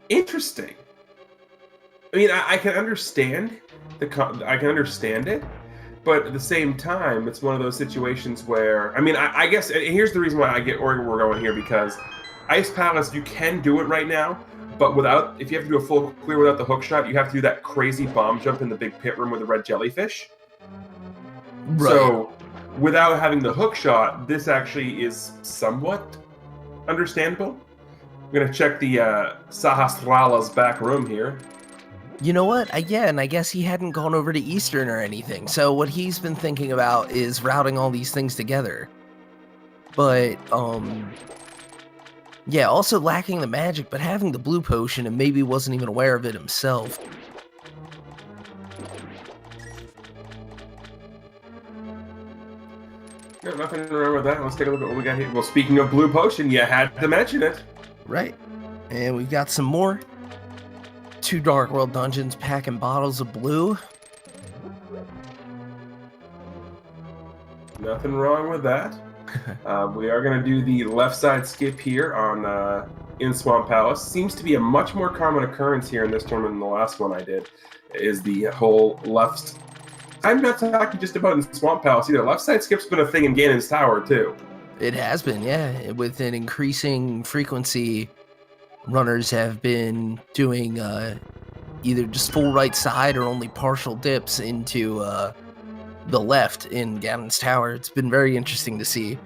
interesting. I mean, I can understand I can understand it, but at the same time, it's one of those situations where I guess here's the reason why I get where we're going here, because Ice Palace, you can do it right now, but if you have to do a full clear without the hook shot, you have to do that crazy bomb jump in the big pit room with the red jellyfish. Right. So, without having the hook shot, this actually is somewhat understandable. I'm gonna check the Sahasrala's back room here. You know what? Yeah, and I guess he hadn't gone over to Eastern or anything. So what he's been thinking about is routing all these things together. But, yeah, also lacking the magic, but having the blue potion and maybe wasn't even aware of it himself. No, nothing wrong with that. Let's take a look at what we got here. Well, speaking of blue potion, you had to mention it. Right. And we've got some more. 2 Dark World dungeons packing bottles of blue. Nothing wrong with that. We are going to do the left side skip here on in Swamp Palace. Seems to be a much more common occurrence here in this tournament than the last one I did. Is the whole left... I'm not talking just about in Swamp Palace either. Left side skip's been a thing in Ganon's Tower too. It has been, yeah. With an increasing frequency, runners have been doing either just full right side or only partial dips into the left in Ganon's Tower. It's been very interesting to see.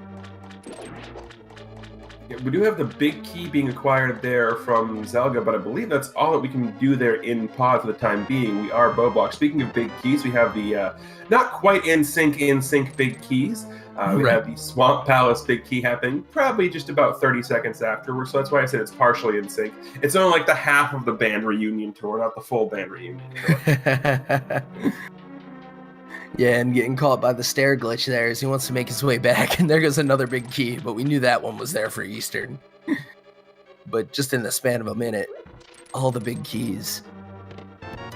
Yeah, we do have the big key being acquired there from Zelda, but I believe that's all that we can do there in pod for the time being. We are bow block. Speaking of big keys, we have the not quite in sync big keys. We have the Swamp Palace big key happening probably just about 30 seconds afterwards, so that's why I said it's partially in sync. It's only like the half of the band reunion tour, not the full band reunion tour. Yeah, and getting caught by the stair glitch there as he wants to make his way back, and there goes another big key, but we knew that one was there for Eastern. But just in the span of a minute, all the big keys.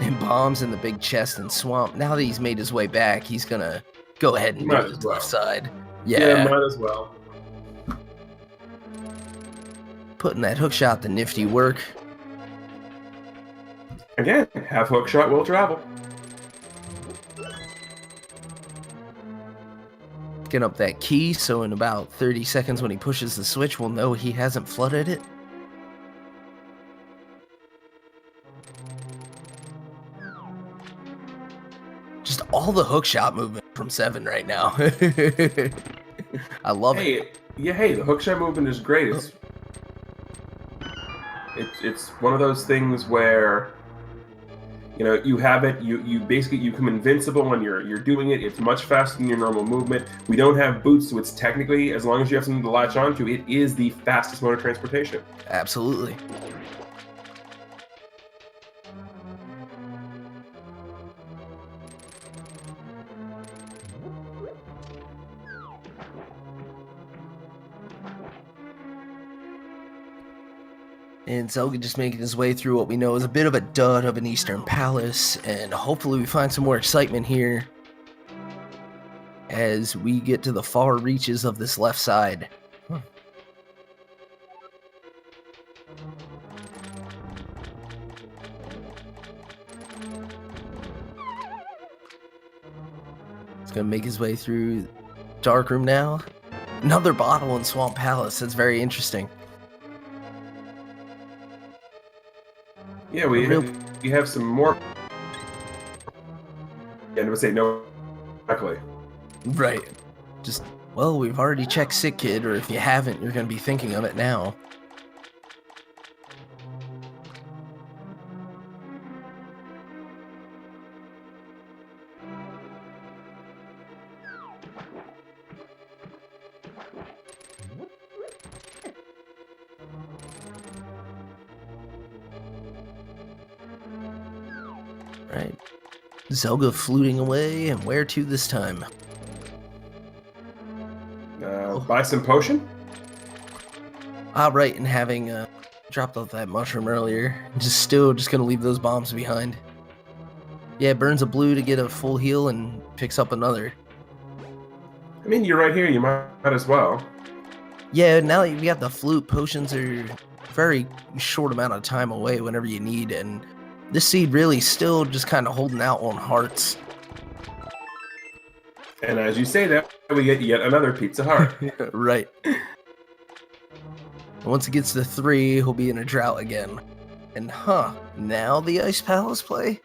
And bombs in the big chest and swamp. Now that he's made his way back, he's gonna go ahead and go to the left side. Yeah, might as well. Putting that hook shot to nifty work. Again, half hook shot will travel. Get up that key, so in about 30 seconds when he pushes the switch, we'll know he hasn't flooded it. Just all the hookshot movement from Seven right now. I love it. Hey, the hookshot movement is great. It's one of those things where, you know, you have it, you basically, you become invincible when you're doing it. It's much faster than your normal movement. We don't have boots, so it's technically, as long as you have something to latch onto, it is the fastest mode of transportation. Absolutely. And Zelda just making his way through what we know is a bit of a dud of an Eastern Palace, and hopefully we find some more excitement here as we get to the far reaches of this left side. He's gonna make his way through Dark Room now. Another bottle in Swamp Palace. That's very interesting. Yeah, we have some more. Yeah, I would say no, exactly. Right. Just, well, we've already checked Sick Kid, or if you haven't, you're going to be thinking of it now. Right. Zelda fluting away, and where to this time? Buy some potion? Right, and having dropped off that mushroom earlier. Just gonna leave those bombs behind. Yeah, burns a blue to get a full heal and picks up another. I mean, you're right here. You might as well. Yeah, now that we got the flute, potions are very short amount of time away whenever you need, and this seed really still just kind of holding out on hearts. And as you say that, we get yet another Pizza Heart. Right. Once it gets to 3, he'll be in a drought again. And now the Ice Palace play?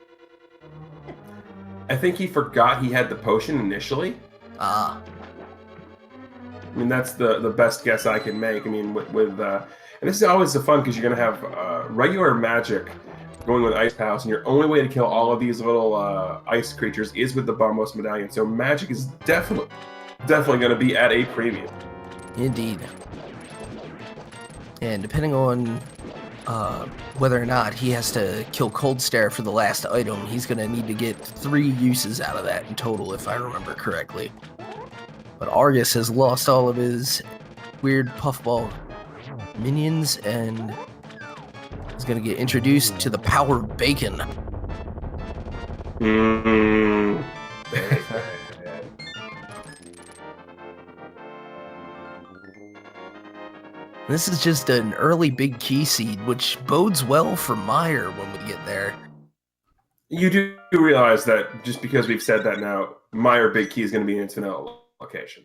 I think he forgot he had the potion initially. Ah. I mean, that's the best guess I can make. I mean, with and this is always the fun because you're going to have regular magic going with Ice Palace, and your only way to kill all of these little ice creatures is with the Bombos Medallion. So magic is definitely going to be at a premium. Indeed. And depending on whether or not he has to kill Cold Stare for the last item, he's going to need to get 3 uses out of that in total, if I remember correctly. But Argus has lost all of his weird puffball minions and is going to get introduced to the power of bacon. This is just an early big key seed, which bodes well for Meyer when we get there. You do realize that just because we've said that now, Meyer Big Key is going to be an infinite location.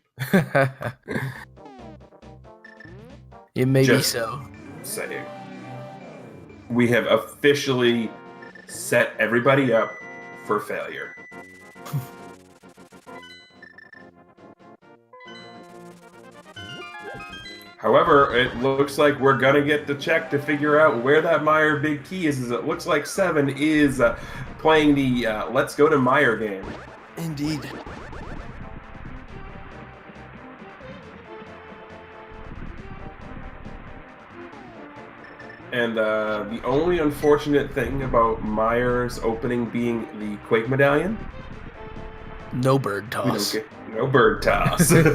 It may be Just so. saying. We have officially set everybody up for failure. However, it looks like we're going to get the check to figure out where that Meyer Big Key is. It looks like Seven is playing the Let's Go to Meyer game. Indeed. And the only unfortunate thing about Meyer's opening being the Quake Medallion, No bird toss. we don't get no bird toss. Man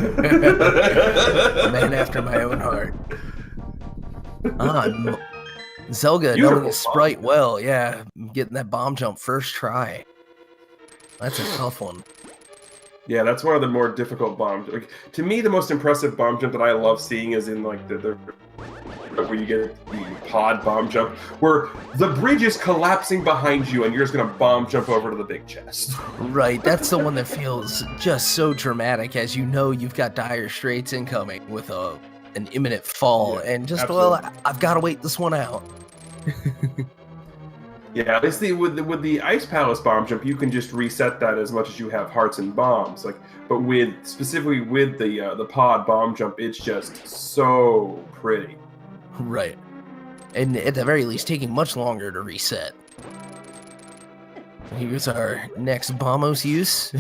after my own heart. Zelda knowing Beautiful his sprite well, yeah. Getting that bomb jump first try. That's a tough one. Yeah, that's one of the more difficult bombs. Like, to me, the most impressive bomb jump that I love seeing is in like the where you get the pod bomb jump, where the bridge is collapsing behind you and you're just gonna bomb jump over to the big chest. Right, that's the one that feels just so dramatic, as you know you've got dire straits incoming with an imminent fall, Yeah, and just absolutely. I've got to wait this one out. Yeah, at least with the Ice Palace bomb jump, you can just reset that as much as you have hearts and bombs. Like, but specifically with the pod bomb jump, it's just so pretty. Right, and at the very least, taking much longer to reset. Here's our next Bombos use,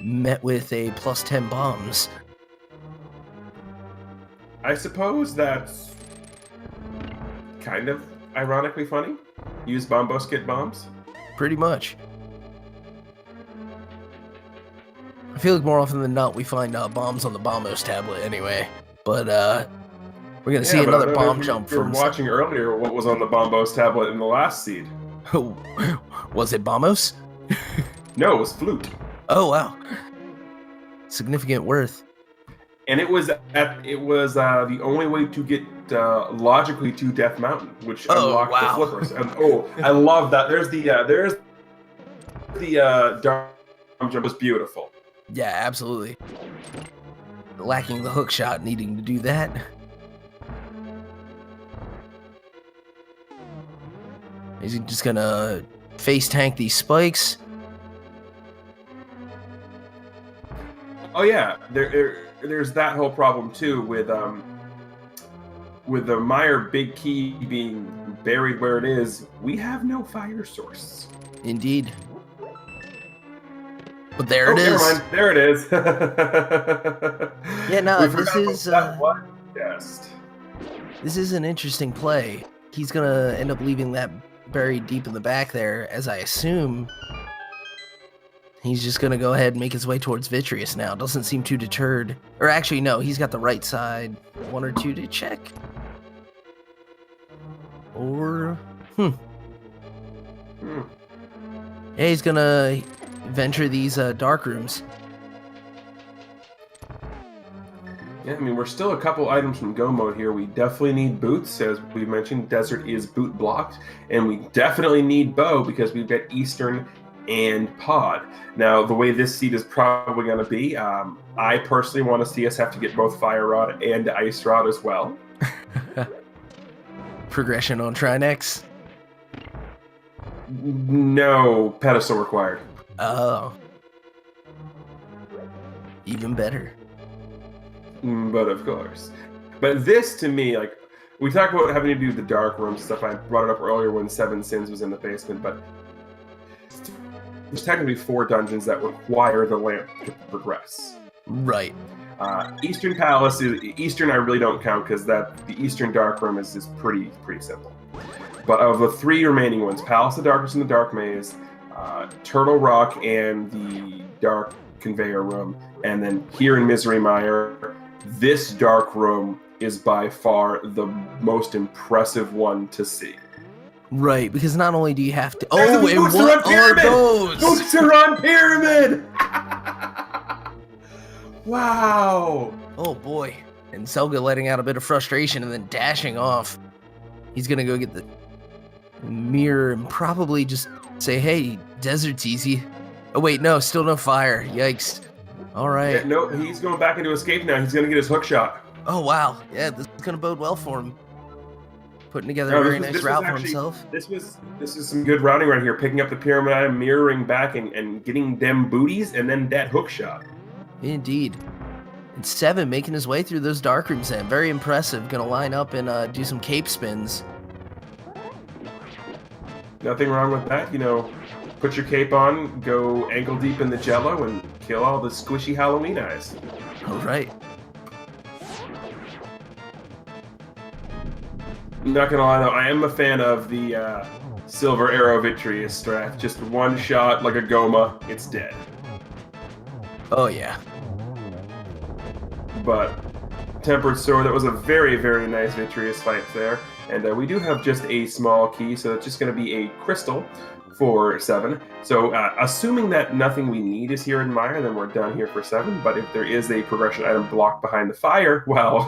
met with a plus 10 bombs. I suppose that's kind of ironically funny. Use Bombos, get bombs. Pretty much. I feel like more often than not we find bombs on the Bombos tablet anyway. But we're gonna see Yeah, but another I don't know bomb if jump you were from. watching earlier what was on the Bombos tablet in the last seed. Was it Bombos? No, it was Flute. Oh wow. Significant worth. And it was the only way to get logically to Death Mountain, which unlocked wow. the flippers. And I love that. There's the bomb jump was beautiful. Yeah, absolutely. Lacking the hook shot, needing to do that. Is he just gonna face tank these spikes? Oh yeah, there's that whole problem too with the Meyer Big Key being buried where it is. We have no fire source. Indeed. But there it is. Never mind. There it is. Yeah, no, We this forgot is about that one guest. this is an interesting play. He's gonna end up leaving that buried deep in the back there, as I assume. He's just gonna go ahead and make his way towards Vitreous now. Doesn't seem too deterred. Or actually, no, he's got the right side. 1 or 2 to check. Or, Hmm. yeah, he's gonna venture these dark rooms. Yeah, I mean, we're still a couple items from go mode here. We definitely need boots, as we mentioned. Desert is boot blocked, and we definitely need bow because we've got Eastern and pod. Now, the way this seed is probably going to be, I personally want to see us have to get both fire rod and ice rod as well. Progression on Trinex. No pedestal required. Oh, even better. But of course. But this, to me, like, we talked about having to do the dark room stuff. I brought it up earlier when SevenS1ns was in the basement, but there's technically 4 dungeons that require the lamp to progress. Right. Eastern Palace is Eastern. I really don't count because the Eastern Dark Room is pretty simple. But of the 3 remaining ones, Palace of Darkness and the Dark Maze, Turtle Rock and the Dark Conveyor Room, and then here in Misery Mire, this dark room is by far the most impressive one to see. Right, because not only do you have to... There's Oh, the and boots what are on are pyramid! those? Boots are on pyramid! Wow! Oh, boy. And Zelda letting out a bit of frustration and then dashing off. He's gonna go get the mirror and probably just say, hey, desert's easy. Oh, wait, no, still no fire. Yikes. All right. Yeah, no, he's going back into escape now. He's going to get his hook shot. Oh, wow. Yeah, this is going to bode well for him. Putting together No, a very this nice was route for actually- himself. This is some good routing right here. Picking up the pyramid item, mirroring back, and getting them booties, and then that hook shot. Indeed. And 7 making his way through those dark rooms then. Very impressive. Going to line up and do some cape spins. Nothing wrong with that. You know, put your cape on, go ankle deep in the jello, and kill all the squishy Halloween eyes. All right. I'm not gonna lie though, I am a fan of the Silver Arrow Vitreous strat. Just one shot like a Goma, it's dead. Oh, yeah. But Tempered Sword, that was a very, very nice Vitreous fight there. And we do have just a small key, so it's just going to be a crystal for 7. So assuming that nothing we need is here in Mire, then we're done here for 7. But if there is a progression item blocked behind the fire, well,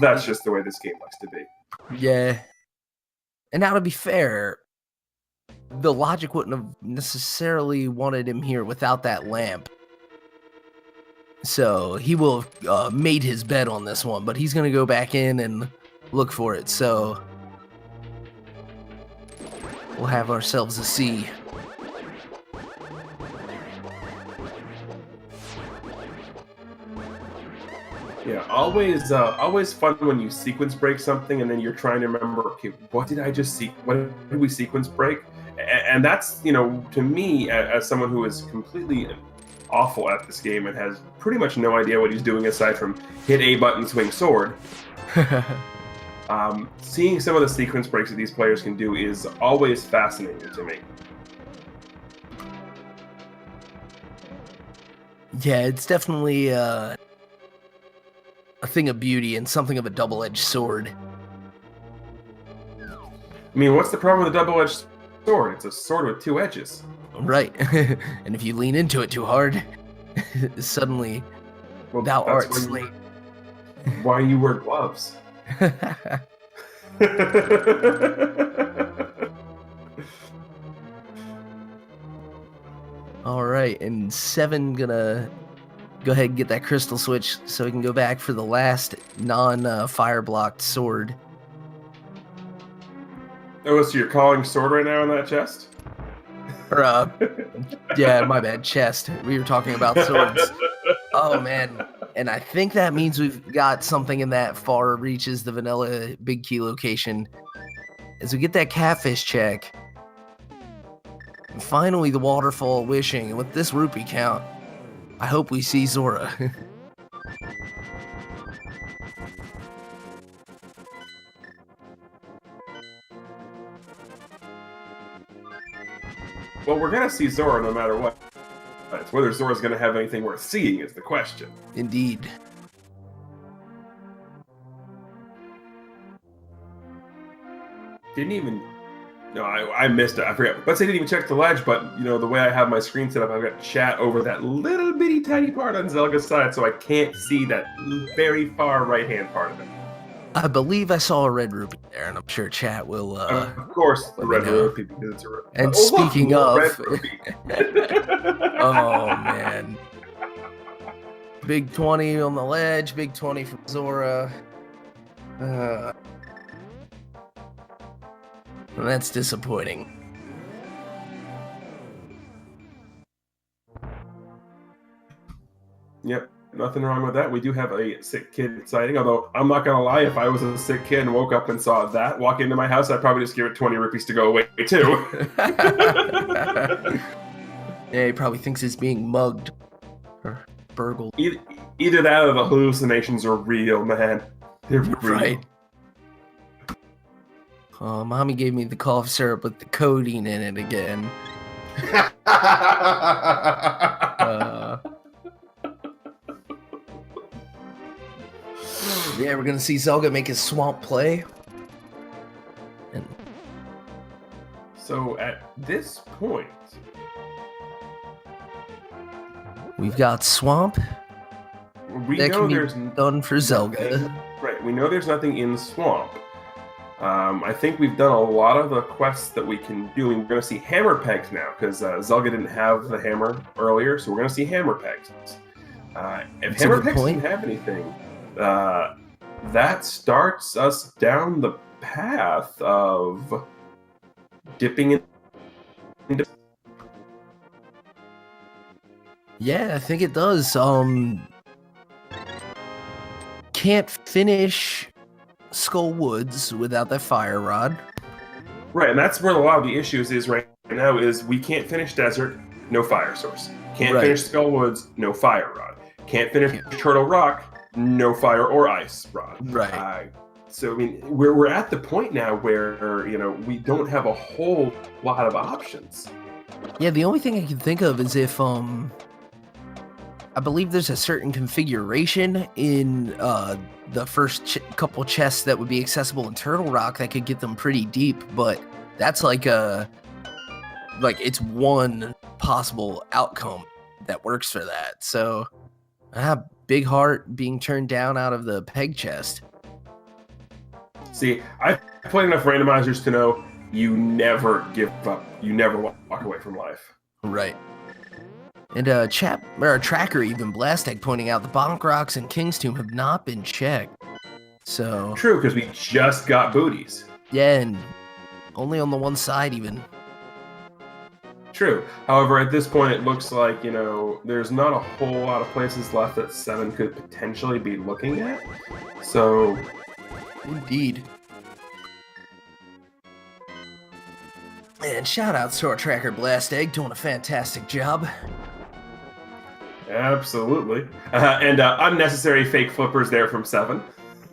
that's just the way this game likes to be. Yeah. And now, to be fair, the logic wouldn't have necessarily wanted him here without that lamp. So he will have made his bet on this one, but he's going to go back in and look for it. So we'll have ourselves a C. Yeah, always fun when you sequence break something and then you're trying to remember, okay, what did I just see? What did we sequence break? And that's, you know, to me, as someone who is completely awful at this game and has pretty much no idea what he's doing aside from hit A button, swing sword. Seeing some of the sequence breaks that these players can do is always fascinating to me. Yeah, it's definitely a thing of beauty and something of a double-edged sword. I mean, what's the problem with a double-edged sword? It's a sword with 2 edges. Right. And if you lean into it too hard, suddenly Well, thou that's art slain. Why you wear gloves? All right, and 7 gonna go ahead and get that crystal switch so he can go back for the last non-fire blocked sword. Oh, so you're calling sword right now in that chest? Or, yeah, my bad, chest. We were talking about swords. Oh, man. And I think that means we've got something in that far reaches the vanilla big key location. As we get that catfish check. And finally, the waterfall wishing. And with this rupee count, I hope we see Zora. Well, we're gonna see Zora no matter what. It's whether Zora's gonna have anything worth seeing is the question. Indeed. didn't even. No, I missed it. I forgot. Let's say I didn't even check the ledge, but the way I have my screen set up, I've got chat over that little bitty tiny part on Zelga's side, so I can't see that very far right hand part of it. I believe I saw a red rupee there, and I'm sure chat will. Of course, the red rupee because it's a rupee. And speaking of, oh man, big 20 on the ledge, big 20 from Zora. And that's disappointing. Yep. Nothing wrong with that. We do have a sick kid sighting, although I'm not gonna lie, if I was a sick kid and woke up and saw that walk into my house, I'd probably just give it 20 rupees to go away too. Yeah, he probably thinks he's being mugged or burgled. Either that or the hallucinations are real, man. They're real. Right. Oh, mommy gave me the cough syrup with the codeine in it again. Yeah, we're gonna see Zelda make his swamp play. And so at this point, we've got swamp. We that know can there's be done for Zelda. Right, we know there's nothing in swamp. I think we've done a lot of the quests that we can do. We're going to see hammer pegs now because Zelda didn't have the hammer earlier, so we're going to see hammer pegs. If That's hammer pegs doesn't have anything, that starts us down the path of dipping into. Yeah, I think it does. Can't finish Skull Woods without that fire rod. Right, and that's where a lot of the issues is right now is we can't finish Desert, no fire source. Can't finish Skull Woods, no fire rod. Can't finish Turtle Rock, no fire or ice rod. Right. So I mean, we're at the point now where we don't have a whole lot of options. Yeah, the only thing I can think of is if I believe there's a certain configuration in the first couple chests that would be accessible in Turtle Rock that could get them pretty deep, but that's like it's one possible outcome that works for that. So big heart being turned down out of the peg chest. See, I've played enough randomizers to know you never give up. You never walk away from life. Right. And a tracker, even Blasteg, pointing out the Bonk Rocks and King's Tomb have not been checked. So true, because we just got booties. Yeah, and only on the one side even. True. However, at this point, it looks like there's not a whole lot of places left that Seven could potentially be looking at. So, indeed. And shout outs to our tracker Blasteg, doing a fantastic job. Absolutely. And unnecessary fake flippers there from Seven.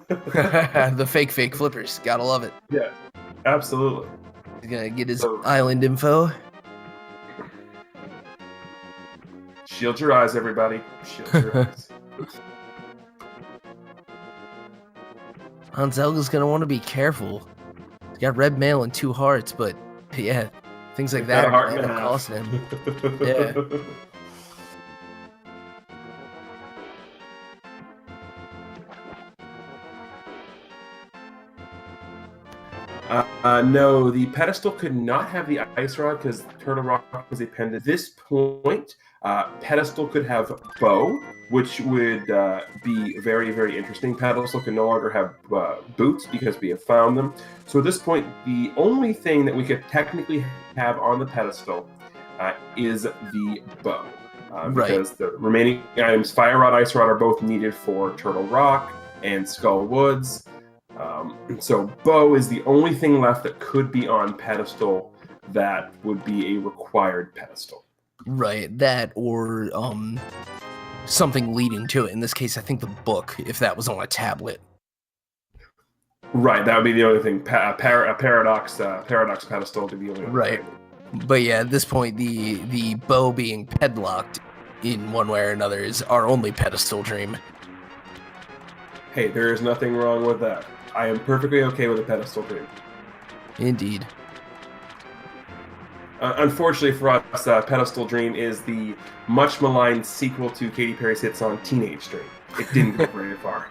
The fake flippers. Gotta love it. Yeah, absolutely. He's gonna get his island info. Shield your eyes, everybody. Shield your eyes. Zelda's gonna want to be careful. He's got red mail and 2 hearts, but yeah, things like that are gonna end up costing him. Yeah. No, the pedestal could not have the ice rod because Turtle Rock was a pendant. At this point, pedestal could have bow, which would be very, very interesting. Pedestal can no longer have boots because we have found them. So at this point, the only thing that we could technically have on the pedestal is the bow. Because the remaining items, Fire Rod, Ice Rod, are both needed for Turtle Rock and Skull Woods. So bow is the only thing left that could be on pedestal that would be a required pedestal. Right, that or something leading to it. In this case, I think the book, if that was on a tablet. Right, that would be the only thing. A paradox pedestal to be the only right. Thing. But yeah, at this point, the bow being pedlocked in one way or another is our only pedestal dream. Hey, there is nothing wrong with that. I am perfectly okay with a pedestal dream. Indeed. Unfortunately for us, Pedestal Dream is the much maligned sequel to Katy Perry's hit song Teenage Dream. It didn't go very far.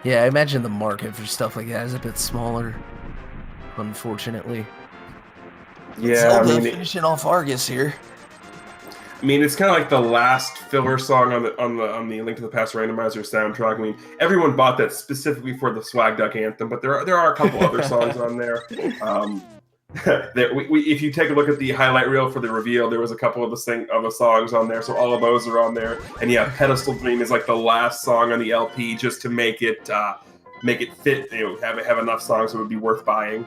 Yeah, I imagine the market for stuff like that is a bit smaller, unfortunately. Yeah, Zelda I mean, finishing off Argus here. it's kind of like the last filler song on the Link to the Past Randomizer soundtrack. I mean, everyone bought that specifically for the Swag Duck anthem, but there are a couple other songs on there. If you take a look at the highlight reel for the reveal, there was a couple of the songs on there, so all of those are on there. And yeah, Pedestal Dream is like the last song on the LP, just to make it fit. Have enough songs that would be worth buying.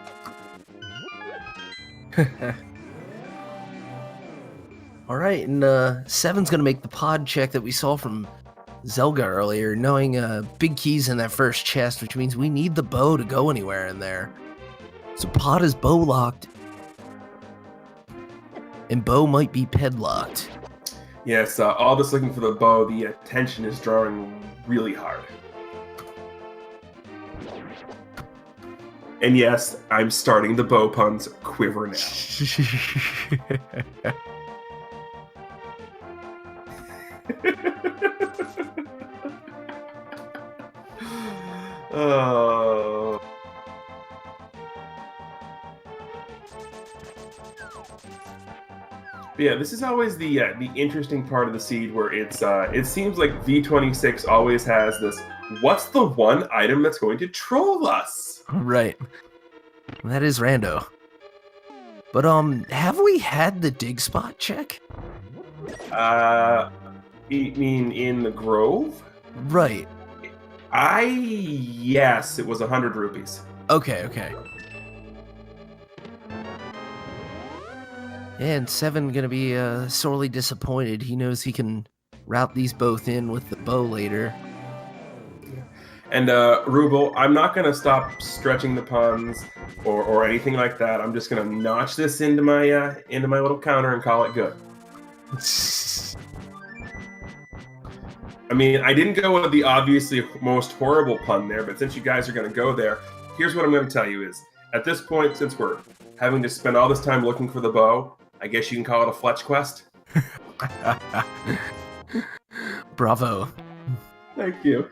All right, and Seven's gonna make the pod check that we saw from Zelda earlier, knowing big keys in that first chest, which means we need the bow to go anywhere in there. So pod is bow locked, and bow might be ped locked. Yes, all this looking for the bow. The attention is drawing really hard. And yes, I'm starting the bow puns quiver now. Oh. But yeah, this is always the interesting part of the seed where it seems like V26 always has this. What's the one item that's going to troll us? Right. That is rando. But have we had the dig spot check? You mean in the Grove? Right. Yes, it was 100 rupees. Okay. And Seven gonna be sorely disappointed. He knows he can route these both in with the bow later. And Rubel, I'm not gonna stop stretching the puns or anything like that. I'm just gonna notch this into my little counter and call it good. I mean, I didn't go with the obviously most horrible pun there, but since you guys are gonna go there, here's what I'm gonna tell you is, at this point, since we're having to spend all this time looking for the bow, I guess you can call it a Fletch quest. Bravo. Thank you.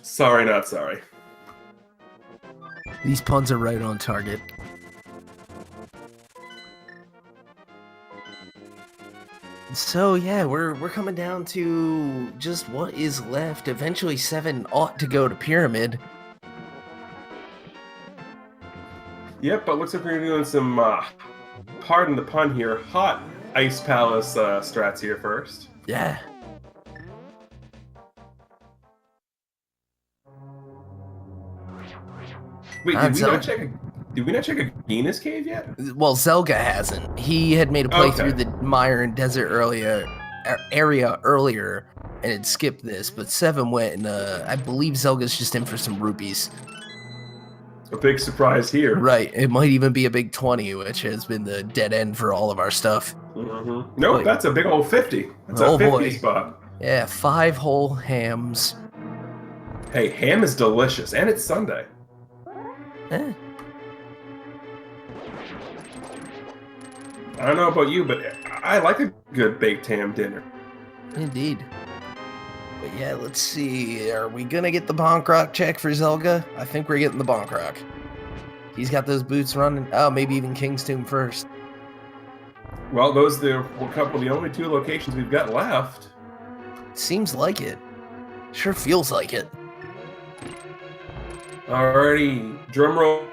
Sorry, not sorry. These puns are right on target. So yeah, we're coming down to just what is left. Eventually, Seven ought to go to Pyramid. Yep, but looks like we're doing some, pardon the pun here, hot Ice Palace strats here first. Yeah. Wait, did we not check a Venus cave yet? Well, Zelga hasn't. He had made a play through the Mire and Desert area earlier and had skipped this, but Seven went and I believe Zelga's just in for some rupees. A big surprise here. Right. It might even be a big 20, which has been the dead end for all of our stuff. Mm-hmm. Nope, Wait. That's a big old 50. That's a 50 spot. Yeah, 5 whole hams. Hey, ham is delicious, and it's Sunday. Eh. I don't know about you, but I like a good baked ham dinner. Indeed. But yeah, let's see. Are we gonna get the Bonk Rock check for Zelga? I think we're getting the Bonk Rock. He's got those boots running. Oh, maybe even King's Tomb first. Well, those are the only 2 locations we've got left. Seems like it. Sure feels like it. Alrighty, drum roll.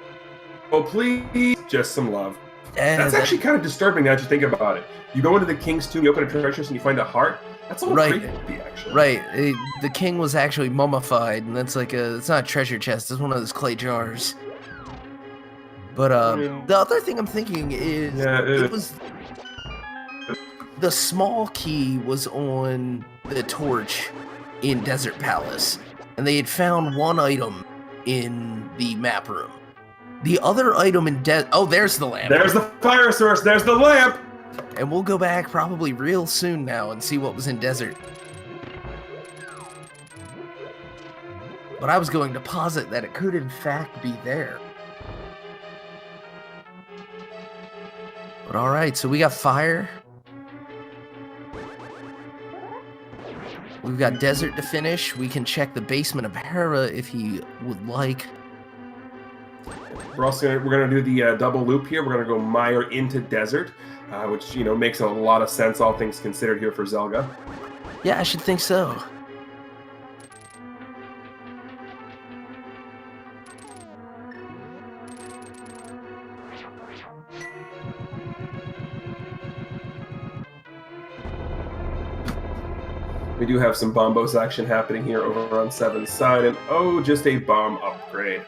Oh, please. Just some love. That's actually kind of disturbing now that you think about it. You go into the King's Tomb, you open a treasure chest, and you find a heart. That's a little creepy, actually. Right. The king was actually mummified, and that's like it's not a treasure chest. It's one of those clay jars. But the other thing I'm thinking is it was the small key was on the torch in Desert Palace, and they had found one item in the map room. The other item in there's the lamp. There's the fire source. There's the lamp. And we'll go back probably real soon now and see what was in Desert. But I was going to posit that it could in fact be there. But alright, so we got Fire. We've got Desert to finish. We can check the basement of Hera if he would like. We're gonna do the double loop here. We're gonna go Mire into Desert, which makes a lot of sense, all things considered here for Zelda. Yeah, I should think so. We do have some bombos action happening here over on SevenS1ns side, and oh, just a bomb upgrade.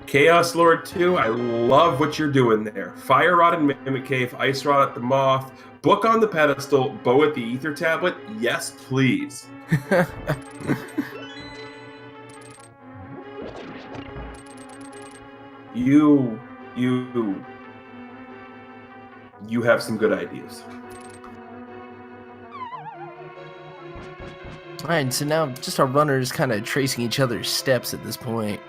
Chaos Lord 2, I love what you're doing there. Fire Rod and Mimic Cave, Ice Rod at the Moth, Book on the pedestal, Bow at the Ether Tablet. Yes, please. You have some good ideas. Alright, so now just our runners kind of tracing each other's steps at this point.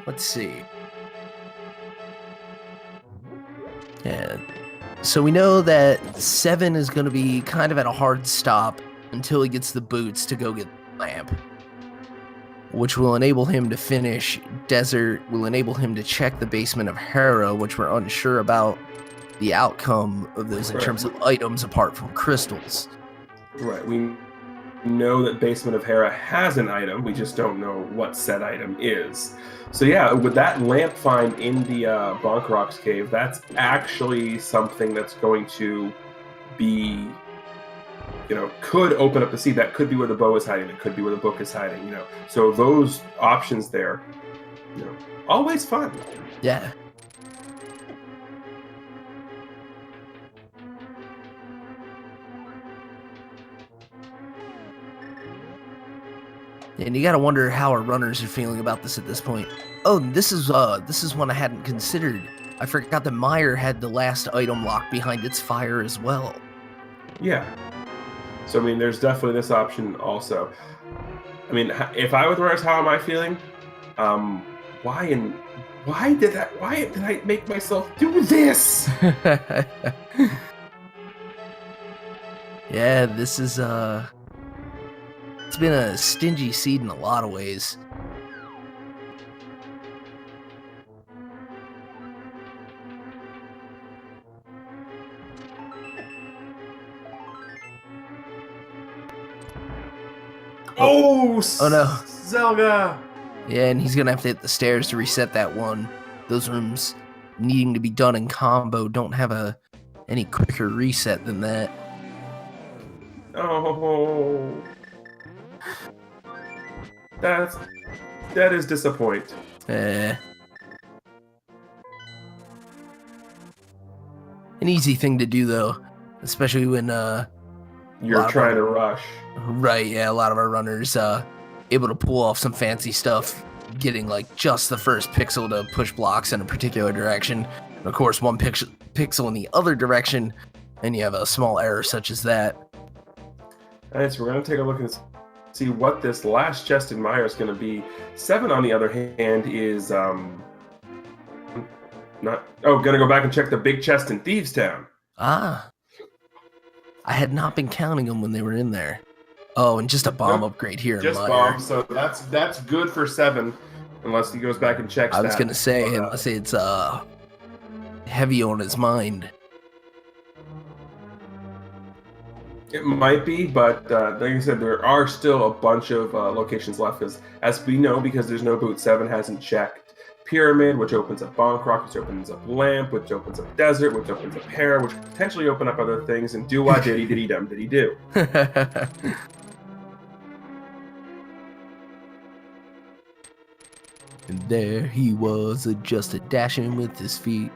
Let's see. Yeah. So we know that Seven is going to be kind of at a hard stop until he gets the boots to go get the lamp, which will enable him to finish Desert, will enable him to check the basement of Hera, which we're unsure about the outcome of those in terms of items apart from crystals. Right. We know that Basement of Hera has an item. We just don't know what said item is. So yeah, with that lamp find in the Bonkrok's cave, that's actually something that's going to be, could open up the sea. That could be where the bow is hiding. It could be where the book is hiding. So those options there, always fun. Yeah. And you gotta wonder how our runners are feeling about this at this point. Oh, this is one I hadn't considered. I forgot that Mire had the last item locked behind its fire as well. Yeah. So there's definitely this option also. If I were the runners, how am I feeling? Why did I make myself do this? Yeah, this is it's been a stingy seed in a lot of ways. Oh no. Zelda! Yeah, and he's gonna have to hit the stairs to reset that one. Those rooms needing to be done in combo don't have any quicker reset than that. Oh. That is disappointing. An easy thing to do though, especially when you're trying to rush. Right, yeah, a lot of our runners able to pull off some fancy stuff, getting like just the first pixel to push blocks in a particular direction. And of course, one pixel in the other direction, and you have a small error such as that. Alright, so we're going to take a look and see what this last chest in Mire is going to be. Seven, on the other hand, is going to go back and check the big chest in Thieves Town. Ah. I had not been counting them when they were in there. Oh, and just a bomb upgrade here in Mire. Bomb, so that's good for Seven, unless he goes back and checks I was going to say, unless it's heavy on his mind. It might be, but like I said, there are still a bunch of locations left, because as we know, because there's no boot, Seven hasn't checked Pyramid, which opens up Bonkrok, which opens up Lamp, which opens up Desert, which opens up Hera, which could potentially open up other things, and do what diddy diddy dum diddy do. And there he was, just dashing with his feet.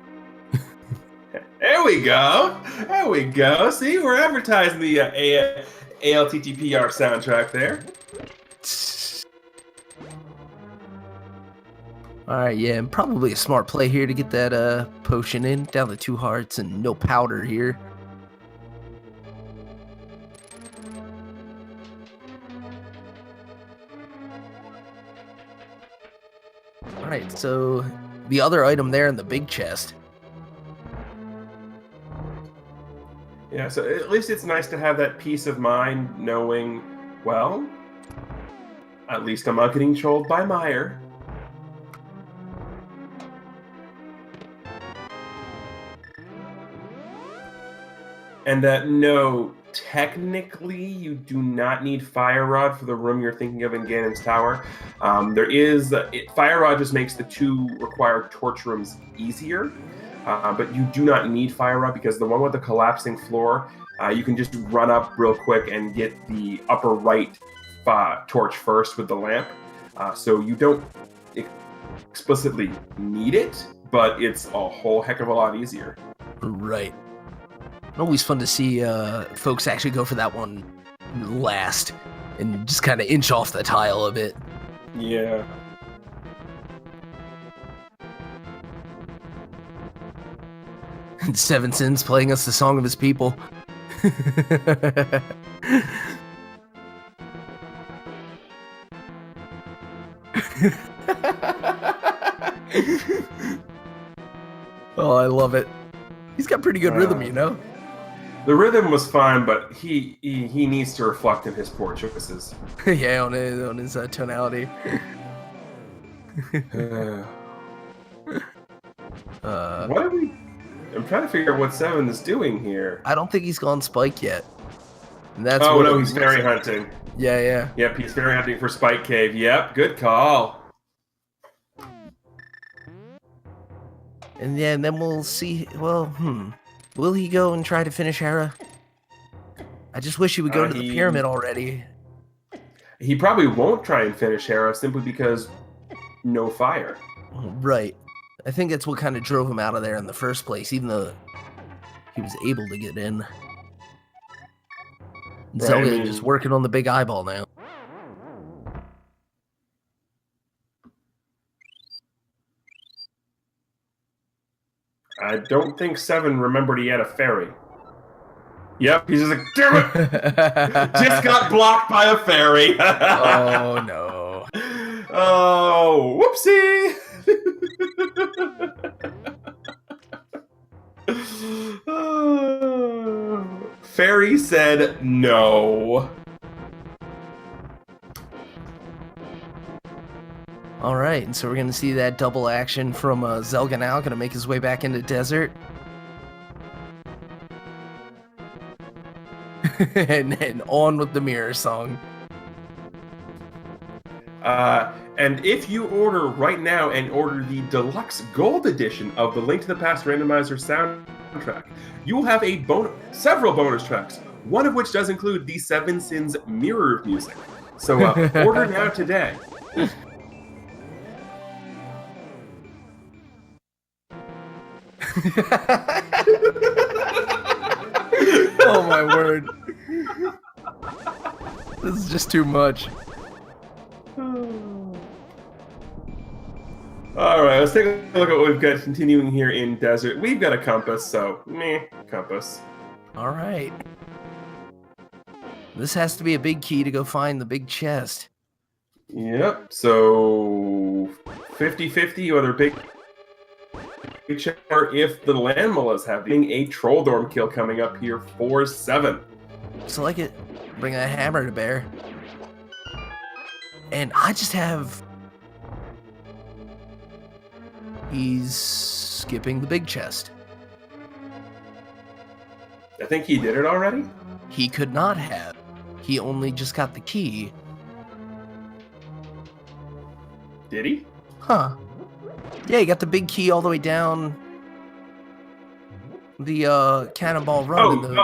There we go. There we go. See, we're advertising the ALTTP art soundtrack there. All right, yeah, and probably a smart play here to get that potion in, down to 2 hearts and no powder here. All right, so the other item there in the big chest. Yeah, so at least it's nice to have that peace of mind knowing, well, at least I'm not getting trolled by Meyer. And that no, technically you do not need Fire Rod for the room you're thinking of in Ganon's Tower. Fire Rod just makes the 2 required torch rooms easier, but you do not need Fire Rod because the one with the collapsing floor, you can just run up real quick and get the upper right torch first with the lamp. So you don't explicitly need it, but it's a whole heck of a lot easier. Right. Always fun to see folks actually go for that one last and just kind of inch off the tile a bit. Yeah. And SevenS1ns playing us the song of his people. Oh, I love it. He's got pretty good rhythm, you know? The rhythm was fine, but he needs to reflect in his poor choices. Yeah, on his tonality. What are we... I'm trying to figure out what Seven is doing here. I don't think he's gone Spike yet. And that's oh, what no, he's fairy hunting. Yeah, yeah. Yep, he's fairy hunting for Spike Cave. Yep, good call. And yeah, and then we'll see. Well, will he go and try to finish Hera? I just wish he would go to the pyramid already. He probably won't try and finish Hera simply because no fire. Right. I think that's what kind of drove him out of there in the first place, even though he was able to get in. Right, Zelda is just working on the big eyeball now. I don't think Seven remembered he had a fairy. Yep, he's just like, damn it! Just got blocked by a fairy. Oh, no. Oh, whoopsie! Fairy said no. All right, and so we're going to see that double action from Zelda now, going to make his way back into desert. and on with the mirror song. And if you order right now and order the deluxe gold edition of the Link to the Past Randomizer soundtrack, you will have several bonus tracks, one of which does include the SevenS1ns mirror music. So order now today. Oh my word. This is just too much. Alright, let's take a look at what we've got continuing here in desert. We've got a compass, so compass. Alright. This has to be a big key to go find the big chest. Yep, so 50-50 whether big chest or if the landmollas have a troll dorm kill coming up here for 7. Looks like it. Bring a hammer to bear. And I just have... He's skipping the big chest. I think he did it already? He could not have. He only just got the key. Did he? Huh. Yeah, he got the big key all the way down the Cannonball Run.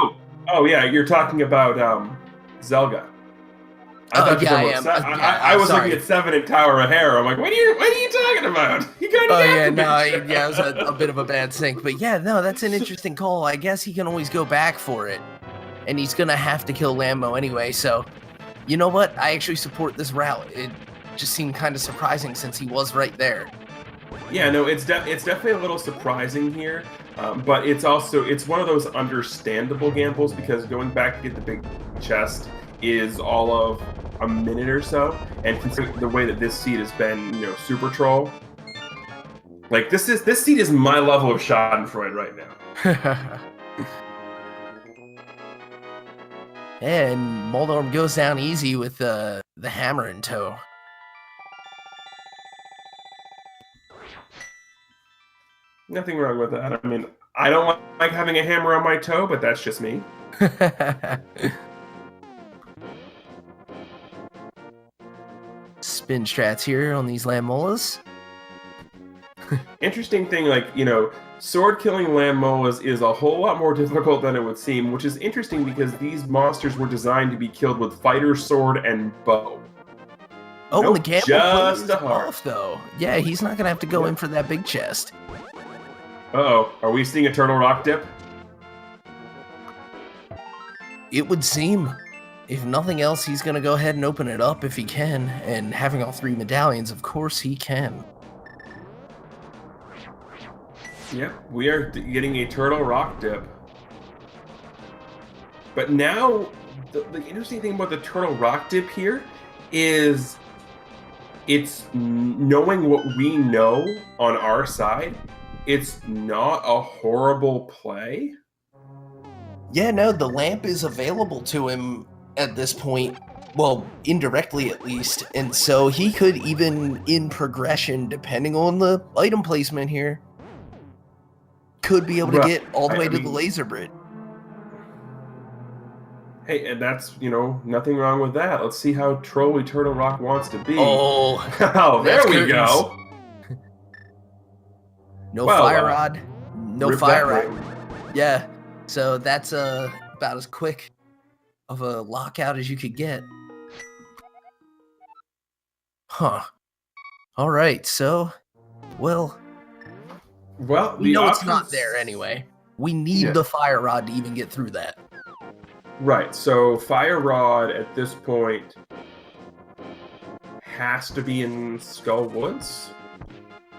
Oh, yeah, you're talking about Zelda. I was sorry. looking at 7 in Tower of Hera. I'm like, what are you talking about? You got it was a bit of a bad sync. But yeah, no, that's an interesting call. I guess he can always go back for it. And he's going to have to kill Lambo anyway. So, you know what? I actually support this route. It just seemed kind of surprising since he was right there. Yeah, no, it's definitely a little surprising here, but it's one of those understandable gambles because going back to get the big chest is all of a minute or so, and considering the way that this seed has been, Super Troll, like this seed is my level of Schadenfreude right now. And Moldorm goes down easy with the hammer in tow. Nothing wrong with that. I mean, I don't like having a hammer on my toe, but that's just me. Spin strats here on these land molas. Interesting thing, sword killing land molas is a whole lot more difficult than it would seem, which is interesting because these monsters were designed to be killed with fighter sword and bow. Oh, Nope, and the gamble just plays a heart. off though. Yeah, he's not gonna have to go in for that big chest. Uh-oh, are we seeing a turtle rock dip? It would seem. If nothing else, he's gonna go ahead and open it up if he can, and having all 3 medallions, of course he can. Yep, we are getting a turtle rock dip. But now, the interesting thing about the turtle rock dip here is it's knowing what we know on our side. It's not a horrible play. Yeah, no, the lamp is available to him at this point. Well, indirectly at least. And so he could even, in progression, depending on the item placement here, could be able to get all the way to the laser brit. Hey, and that's, nothing wrong with that. Let's see how trolly Turtle Rock wants to be. Oh, oh there we curtains. go. No fire rod. No rip fire that rod. ring. Yeah, so that's about as quick of a lockout as you could get. Huh. All right, so, well, we know it's not there anyway. We need the fire rod to even get through that. Right, so fire rod at this point has to be in Skull Woods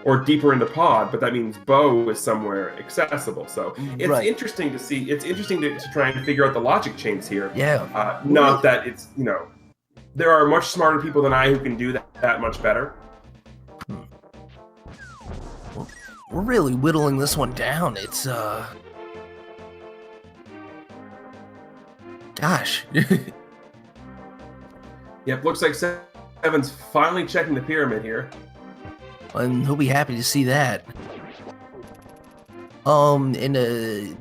or deeper into Pod, but that means bow is somewhere accessible. So it's interesting to see. It's interesting to try and figure out the logic chains here. Yeah. Not that it's, there are much smarter people than I who can do that much better. We're really whittling this one down. It's, gosh. Yep, looks like Seven's finally checking the pyramid here. And he'll be happy to see that. And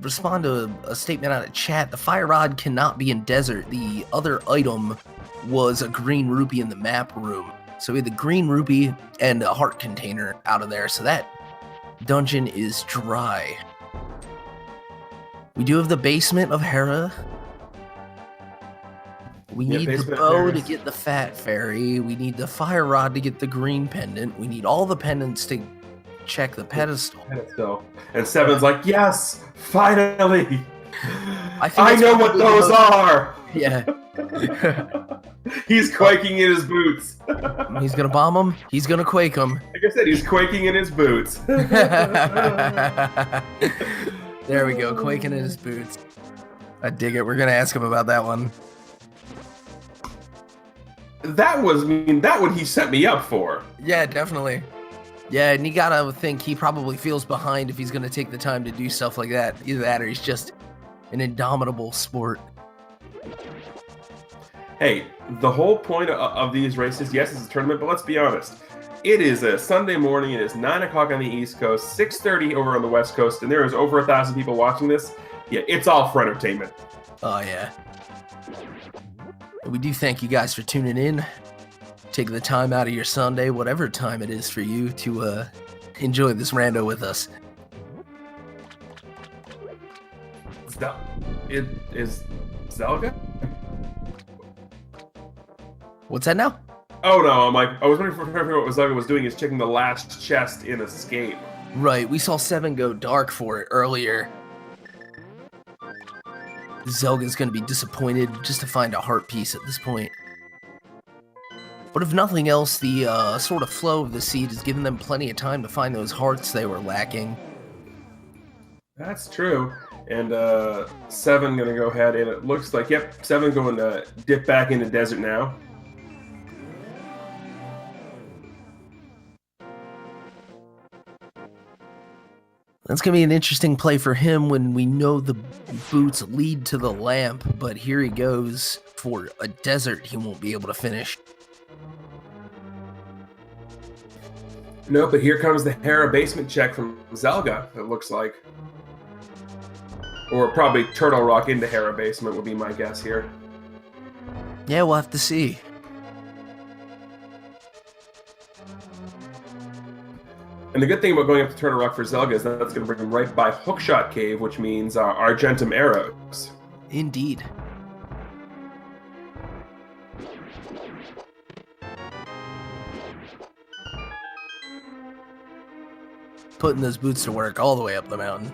respond to a statement out of chat, the fire rod cannot be in desert. The other item was a green rupee in the map room. So we had the green rupee and a heart container out of there. So that dungeon is dry. We do have the basement of Hera. We need the bow to get the fat fairy. We need the fire rod to get the green pendant. We need all the pendants to check the pedestal. And Seven's like, yes, finally. I know what those are. Yeah. He's quaking in his boots. He's gonna bomb him. He's gonna quake him. Like I said, he's quaking in his boots. There we go, quaking in his boots. I dig it. We're gonna ask him about that one. That one he set me up for. Yeah, definitely. Yeah, and you gotta think he probably feels behind if he's gonna take the time to do stuff like that. Either that or he's just an indomitable sport. Hey, the whole point of these races, yes, it's a tournament, but let's be honest. It is a Sunday morning. It is 9 o'clock on the East Coast, 6:30 over on the West Coast, and there is over 1,000 people watching this. Yeah, it's all for entertainment. Oh, yeah. We do thank you guys for tuning in. Taking the time out of your Sunday, whatever time it is for you, to enjoy this rando with us. It is Zelda? What's that now? Oh no, I was wondering what Zelda was doing is checking the last chest in Escape. Right, we saw Seven go dark for it earlier. Zelga's gonna be disappointed just to find a heart piece at this point. But if nothing else, the sort of flow of the seed has given them plenty of time to find those hearts they were lacking. That's true. And 7 going to go ahead, and it looks like, yep, 7 going to dip back into desert now. That's going to be an interesting play for him when we know the boots lead to the lamp, but here he goes for a desert he won't be able to finish. No, but here comes the Hera basement check from Zelda, it looks like. Or probably Turtle Rock into Hera basement would be my guess here. Yeah, we'll have to see. And the good thing about going up to Turtle Rock for Zelda is that that's going to bring him right by Hookshot Cave, which means Argentum Arrows. Indeed. Putting those boots to work all the way up the mountain.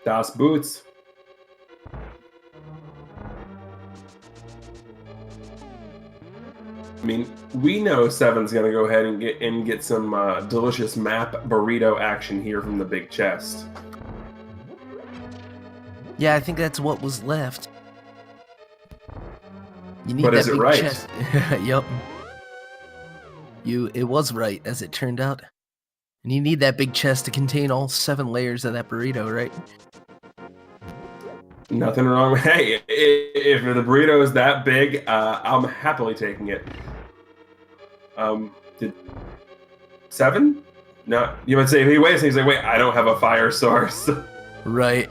Das Boots. I mean, we know 7's going to go ahead and get some delicious map burrito action here from the big chest. Yeah, I think that's what was left. You need But that is it big right? chest. Yep. It was right, as it turned out. And you need that big chest to contain all 7 layers of that burrito, right? Nothing wrong with, hey, if the burrito is that big, I'm happily taking it. Did 7? No, you might say, hey, wait a second. He's like, wait, I don't have a fire source. Right.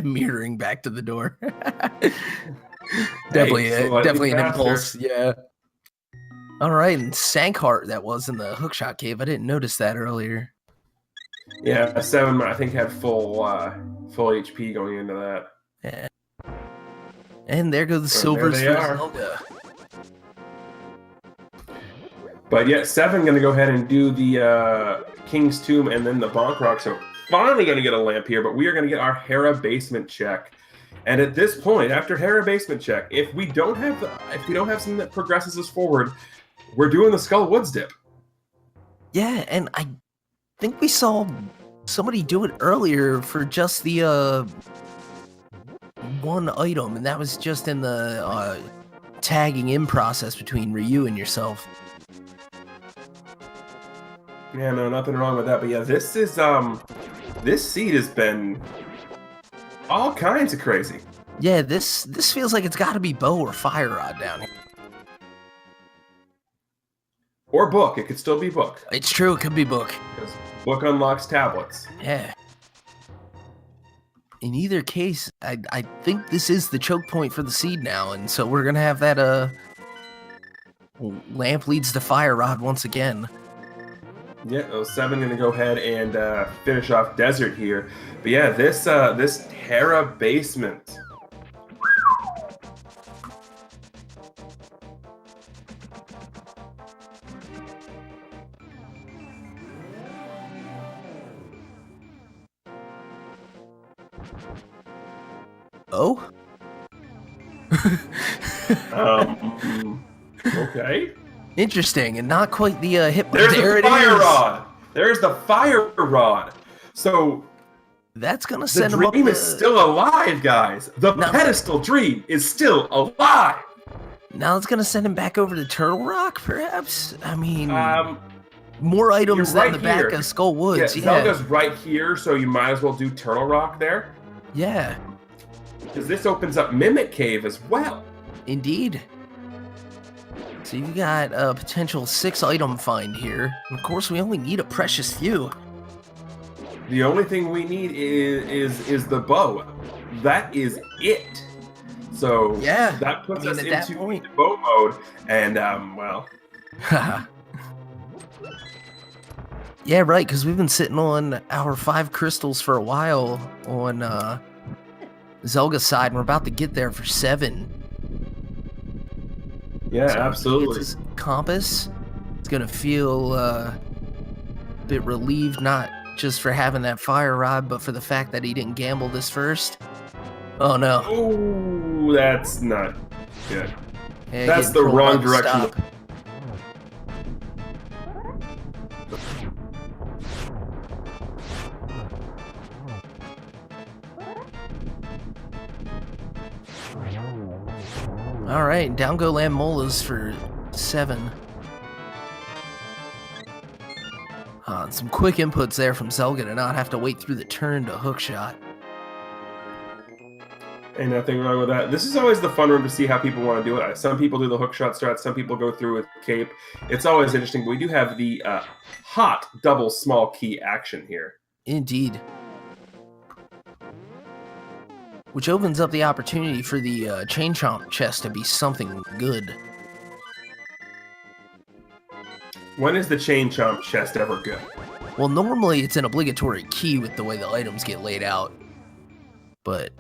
Mirroring back to the door. Definitely, slightly definitely an faster. impulse. Yeah. All right, and Sankheart that was in the Hookshot Cave. I didn't notice that earlier. Yeah, 7, I think, had full HP going into that. Yeah. And there go the there silvers they for are. Zelda. But yet, 7 going to go ahead and do the King's Tomb and then the Bonk Rock. So finally going to get a lamp here, but we are going to get our Hera basement check. And at this point, after Hera basement check, if we don't have something that progresses us forward, we're doing the Skull Woods dip. Yeah, and I think we saw somebody do it earlier for just the one item, and that was just in the tagging in process between Ryu and yourself. Yeah, no, nothing wrong with that. But yeah, this is this seed has been all kinds of crazy. Yeah, this feels like it's got to be Bow or Fire Rod down here. Or Book. It could still be Book. It's true, it could be Book. Because Book unlocks tablets. Yeah. In either case, I think this is the choke point for the seed now, and so we're gonna have that lamp leads to Fire Rod once again. Yeah, 7 going to go ahead and finish off Desert here. But yeah, this Hera basement. Oh? Okay. Interesting, and not quite the hip. There's there the it fire is. rod. There's the fire rod. So That's gonna the send him up. dream is still alive, guys. The No. pedestal dream is still alive. Now it's gonna send him back over to Turtle Rock, perhaps. I mean, Um, more items you're than right the back here. of Skull yeah, Woods. Yeah, Zelda's right here, so you might as well do Turtle Rock there, yeah, because this opens up Mimic Cave as well. indeed. So you got a potential 6-item find here. And of course, we only need a precious few. The only thing we need is the bow. That is it. So Yeah, that puts I mean, us at that into point- bow mode, and well, Yeah, right, because we've been sitting on our 5 crystals for a while on Zelga's side, and we're about to get there for 7. yeah, So when he absolutely. gets his compass, it's gonna feel a bit relieved, not just for having that fire rod, but for the fact that he didn't gamble this first. Oh no. Oh, that's not good. Yeah, That's getting the trolled wrong by the direction. stop. All right, down go Lammolas for 7. Some quick inputs there from Zelga to not have to wait through the turn to hook shot. Ain't nothing wrong with that. This is always the fun room to see how people want to do it. Some people do the hook shot strat, some people go through with cape. It's always interesting, but we do have the hot double small key action here. Indeed. Which opens up the opportunity for the chain chomp chest to be something good. When is the chain chomp chest ever good? Well, normally it's an obligatory key with the way the items get laid out. But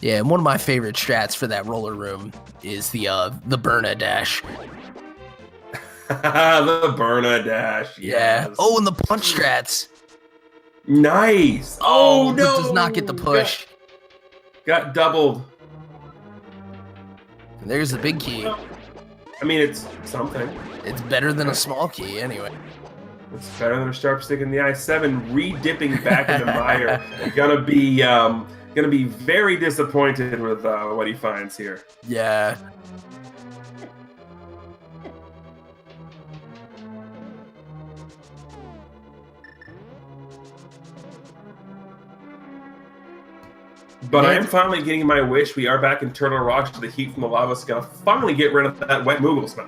yeah, and one of my favorite strats for that roller room is the Burna dash. The Burna dash. Yeah. Yes. Oh, and the punch strats. Nice. Oh, no. But does not get the push. Got doubled. And there's the big key. I mean, it's something. It's better than a small key, anyway. It's better than a sharp stick in the eye. 7 re-dipping back into Meyer. Gonna be very disappointed with what he finds here. Yeah. But I am finally getting my wish. We are back in Turtle Rock, so the heat from the lava is gonna finally get rid of that wet Moogle smell.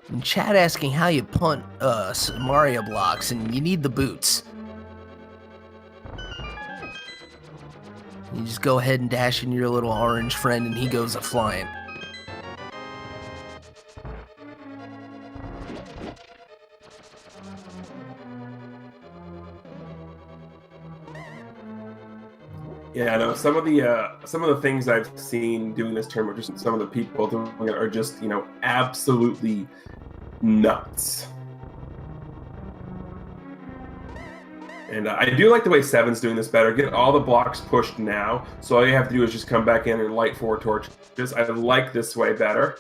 And Chad asking how you punt Mario blocks, and you need the boots. You just go ahead and dash in your little orange friend, and he goes a-flying. Yeah, no. Some of the things I've seen doing this tournament, just some of the people doing it, are just absolutely nuts. And I do like the way Seven's doing this better. Get all the blocks pushed now, so all you have to do is just come back in and light 4 torches. I like this way better.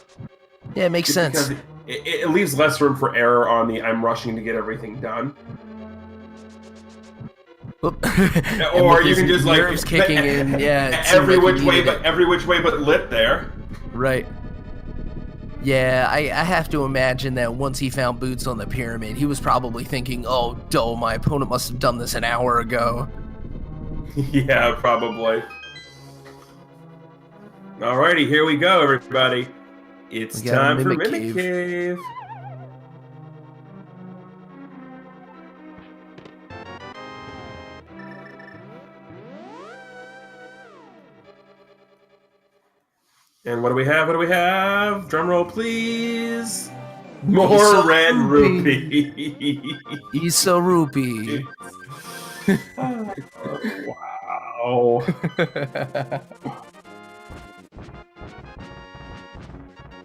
Yeah, it makes sense. Because it leaves less room for error on the I'm rushing to get everything done. Or you can just nerves kicking in. Yeah, every which way but lit there. Right. Yeah, I have to imagine that once he found boots on the pyramid, he was probably thinking, "Oh, duh, my opponent must have done this an hour ago." Yeah, probably. Alrighty, here we go, everybody. It's time for Mimic Cave. And what do we have? What do we have? Drum roll, please. More red rupee. Isa rupee. Wow. Oh.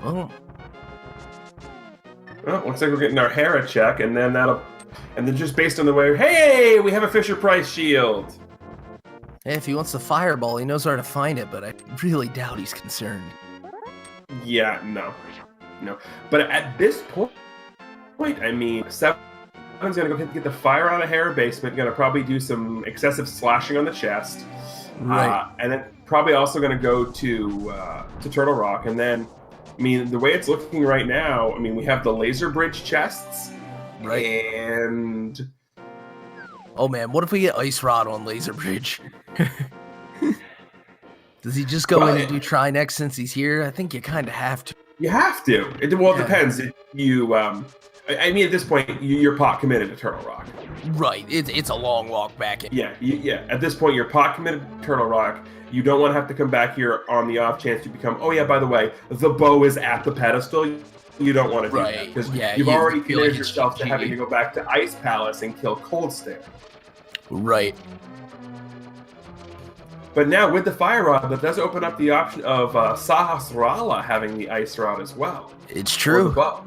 Well, looks like we're getting our Hera check, and then just based on the way, hey, we have a Fisher Price shield. Hey, if he wants the fireball, he knows where to find it, but I really doubt he's concerned. Yeah, no. But at this point, I mean, Seven's gonna go get the fire out of Hera basement. Gonna probably do some excessive slashing on the chest, right? And then probably also gonna go to Turtle Rock, and then, I mean, the way it's looking right now, I mean, we have the laser bridge chests, right? And oh man, what if we get Ice Rod on Laser Bridge? Does he just go in and do try next since he's here? I think you kind of have to. You have to. It depends. You, I mean, at this point, you're pot committed to Turtle Rock. Right. It's a long walk back in. Yeah. At this point, you're pot committed to Turtle Rock. You don't want to have to come back here on the off chance you become, oh yeah, by the way, the bow is at the pedestal. You don't want to do that. Because you've already committed yourself to having to go back to Ice Palace and kill Cold Stare. Right. But now with the fire rod, that does open up the option of Sahasrara having the ice rod as well. It's Or the true. bow.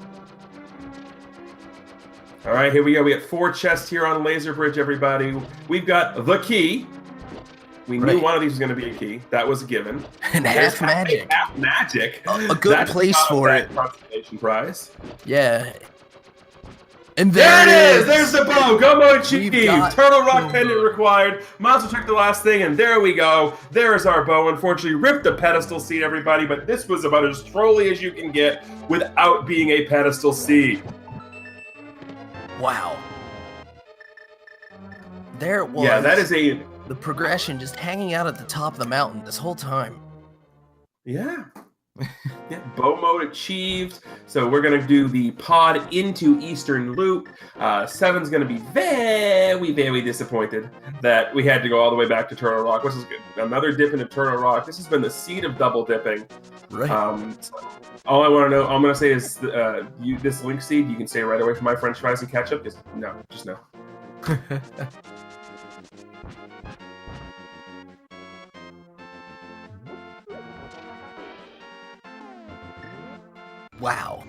All right, here we go. We got 4 chests here on Laser Bridge, everybody. We've got the key. We knew one of these was going to be a key. That was a given. And half magic. Half magic. A good place for it. Constellation prize. Yeah. And there it is! There's the bow! Go mode achieved! Turtle Rock bow. pendant required. Monster took the last thing, and there we go. There's our bow. Unfortunately, ripped the pedestal seed, everybody, but this was about as trolly as you can get without being a pedestal seed. Wow. There it was. Yeah, that is a... The progression just hanging out at the top of the mountain this whole time. Yeah. Yeah, bow mode achieved. So we're going to do the pod into Eastern Loop. Seven's going to be very, very disappointed that we had to go all the way back to Turtle Rock, which is good. Another dip into Turtle Rock. This has been the seed of double dipping. Right. So all I want to know, all I'm going to say is this link seed, you can stay right away from my french fries and ketchup. Just no. Wow.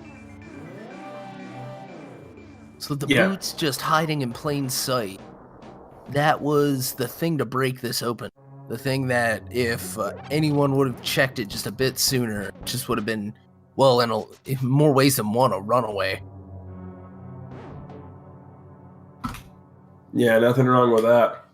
So the boots just hiding in plain sight. That was the thing to break this open. The thing that if anyone would have checked it just a bit sooner, it just would have been, well, in more ways than one, a runaway. Yeah, nothing wrong with that.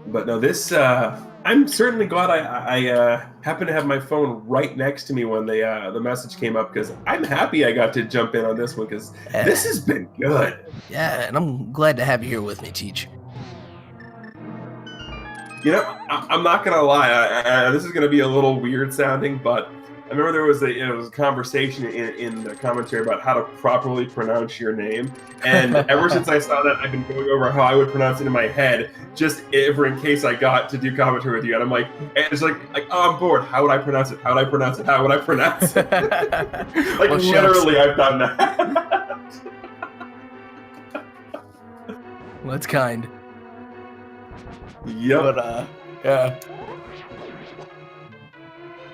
But no, this, I'm certainly glad I happened to have my phone right next to me when the message came up, because I'm happy I got to jump in on this one, because this has been good. Yeah, and I'm glad to have you here with me, Teach. You know, I'm not going to lie, this is going to be a little weird sounding, but I remember there was a conversation in the commentary about how to properly pronounce your name, and ever since I saw that, I've been going over how I would pronounce it in my head, just in case I got to do commentary with you, and I'm like, it's like oh, I'm bored. How would I pronounce it? How would I pronounce it? How would I pronounce it? Like, well, literally, I've done that. Well, that's kind. Yep. But, yeah.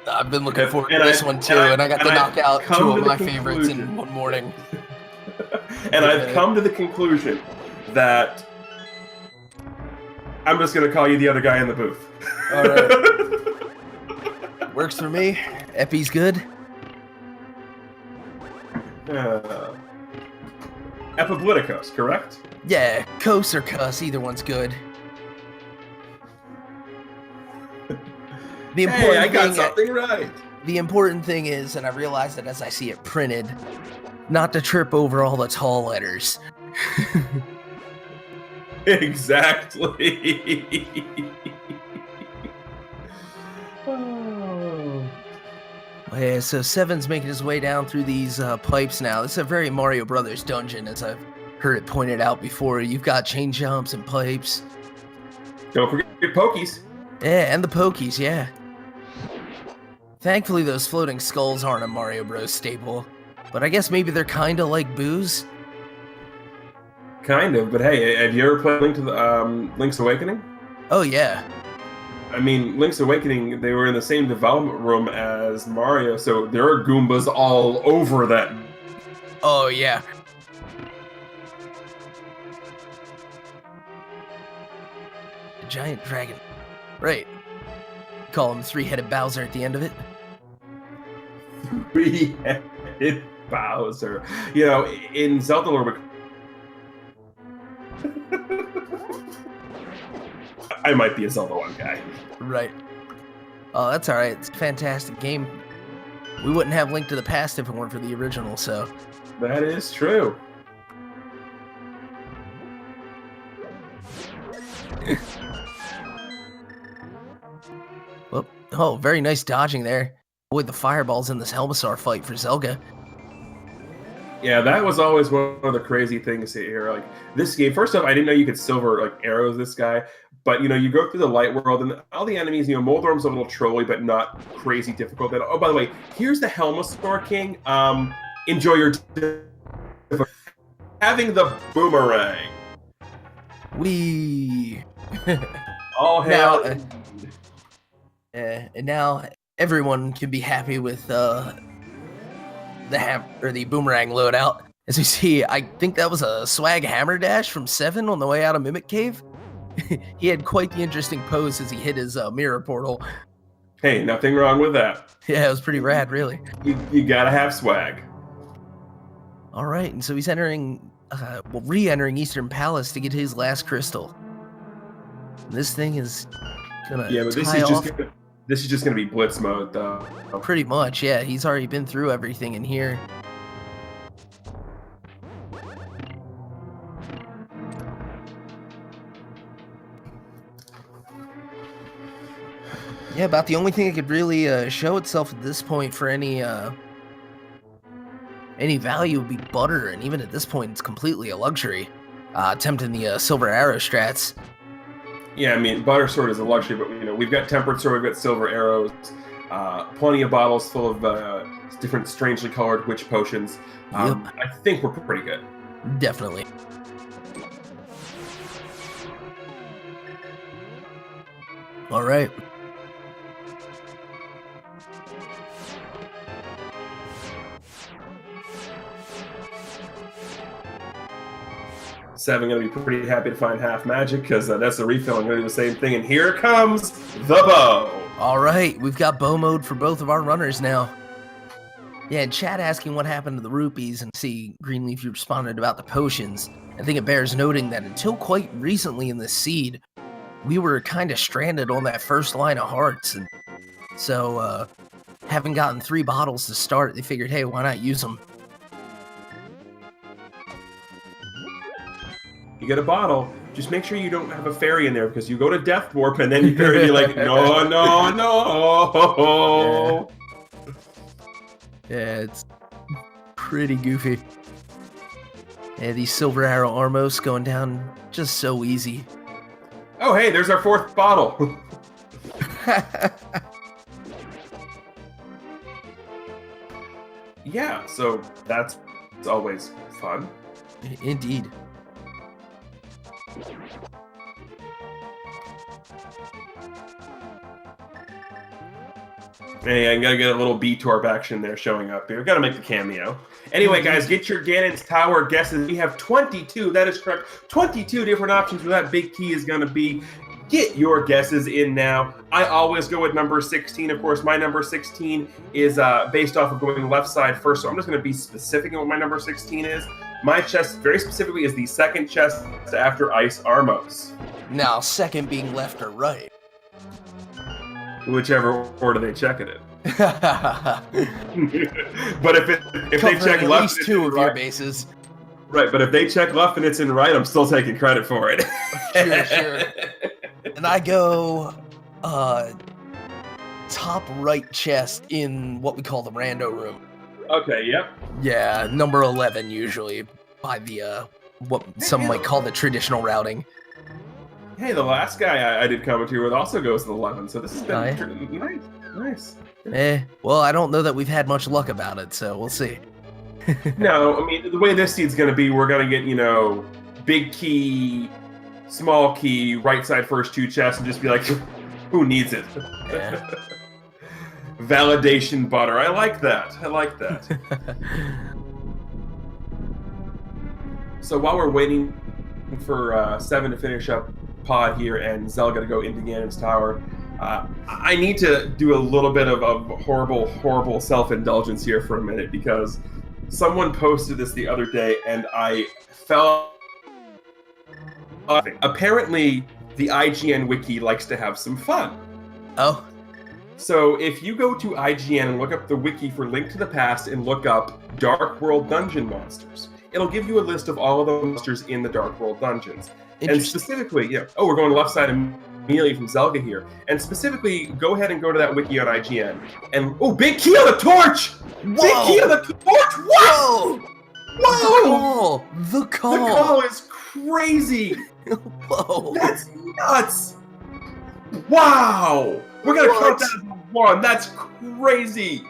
I've been looking forward to this one too, and I got to knock out 2 of my favorites in one morning. And I've come to the conclusion that I'm just going to call you the other guy in the booth. All right. Works for me. Epi's good. Epibliticos, correct? Yeah, Kos or Cuss, either one's good. The important hey, I got something right. The important thing is, and I realized it as I see it printed, not to trip over all the tall letters. Exactly. Oh. Yeah, so Seven's making his way down through these pipes now. This is a very Mario Brothers dungeon, as I've heard it pointed out before. You've got chain jumps and pipes. Don't forget your pokies. Yeah, and the pokies, yeah. Thankfully, those floating skulls aren't a Mario Bros. Staple, but I guess maybe they're kind of like booze. Kind of, but hey, have you ever played Link's Awakening? Oh, yeah. I mean, Link's Awakening, they were in the same development room as Mario, so there are Goombas all over that. Oh, yeah. A giant dragon. Right. Call him Three-Headed Bowser at the end of it. Three-Headed Bowser. You know, in Zelda lore, I might be a Zelda 1 guy. Right. Oh, that's alright. It's a fantastic game. We wouldn't have Link to the Past if it weren't for the original, so. That is true. Whoop. Oh, very nice dodging there. Boy, the fireballs in this Helmasaur fight for Zelda. Yeah, that was always one of the crazy things here. Like, this game, first off, I didn't know you could silver like arrows this guy, but you know, you go through the light world and all the enemies, you know, Moldorm's a little trolly, but not crazy difficult. And, oh, by the way, here's the Helmasaur King. Enjoy your having the boomerang. Wee. All Now, hail. and now everyone can be happy with the boomerang loadout. As we see, I think that was a swag hammer dash from Seven on the way out of Mimic Cave. He had quite the interesting pose as he hit his mirror portal. Hey, nothing wrong with that. Yeah, it was pretty rad, really. You gotta have swag. All right, and so he's re-entering Eastern Palace to get his last crystal. This thing is gonna Yeah, but this is just gonna be blitz mode, though. Pretty much, yeah. He's already been through everything in here. Yeah, about the only thing that could really show itself at this point for any value would be butter, and even at this point, it's completely a luxury. Attempting the silver arrow strats. Yeah, I mean, butter sword is a luxury, but we've got tempered sword, we've got silver arrows, plenty of bottles full of different strangely colored witch potions. Yep. I think we're pretty good. Definitely. All right. Seven gonna be pretty happy to find half magic because that's the refill. I'm gonna do the same thing, and here comes the bow. All right, we've got bow mode for both of our runners now. Yeah, and chat asking what happened to the rupees, and see Greenleaf, you responded about the potions. I think it bears noting that until quite recently in this seed, we were kind of stranded on that first line of hearts, and so having gotten 3 bottles to start, they figured, hey, why not use them? You get a bottle. Just make sure you don't have a fairy in there because you go to Death Warp and then you fairy be like, no. Yeah, it's pretty goofy. Yeah, these silver arrow armos going down just so easy. Oh, hey, there's our 4th bottle. Yeah, so that's always fun. Indeed. Hey, I gotta get a little B-Torp action there showing up here. Gotta make the cameo. Anyway, guys, get your Ganon's Tower guesses. We have 22, that is correct. 22 different options where that big key is gonna be. Get your guesses in now. I always go with number 16. Of course, my number 16 is based off of going left side first, so I'm just gonna be specific in what my number 16 is. My chest, very specifically, is the second chest after Ice Armos. Now, second being left or right. Whichever order they check it in. But if they Covering check at left, least it's 2 in of right. your bases. Right, but if they check left and it's in right, I'm still taking credit for it. Sure. And I go top right chest in what we call the rando room. Okay, yep. Yeah, number 11 usually by the what some might call the traditional routing. Hey, the last guy I did commentary with also goes to 11, so this has been nice. Well, I don't know that we've had much luck about it, so we'll see. No, I mean, the way this seed's going to be, we're going to get, big key, small key, right side first 2 chests, and just be like, who needs it? Yeah. Validation butter. I like that. So while we're waiting for Seven to finish up pod here and Zelda to go into Ganon's Tower, I need to do a little bit of horrible self-indulgence here for a minute because someone posted this the other day and I fell. Apparently, the IGN wiki likes to have some fun. Oh. So if you go to IGN and look up the wiki for Link to the Past and look up Dark World Dungeon monsters, it'll give you a list of all of the monsters in the Dark World dungeons. And specifically, we're going left side immediately from Zelda here. And specifically, go ahead and go to that wiki on IGN. And, big key on the torch! Whoa! Big key on the torch! What? Whoa! The call! The call is crazy! Whoa! That's nuts! Wow! We're gonna count that as 1. That's crazy!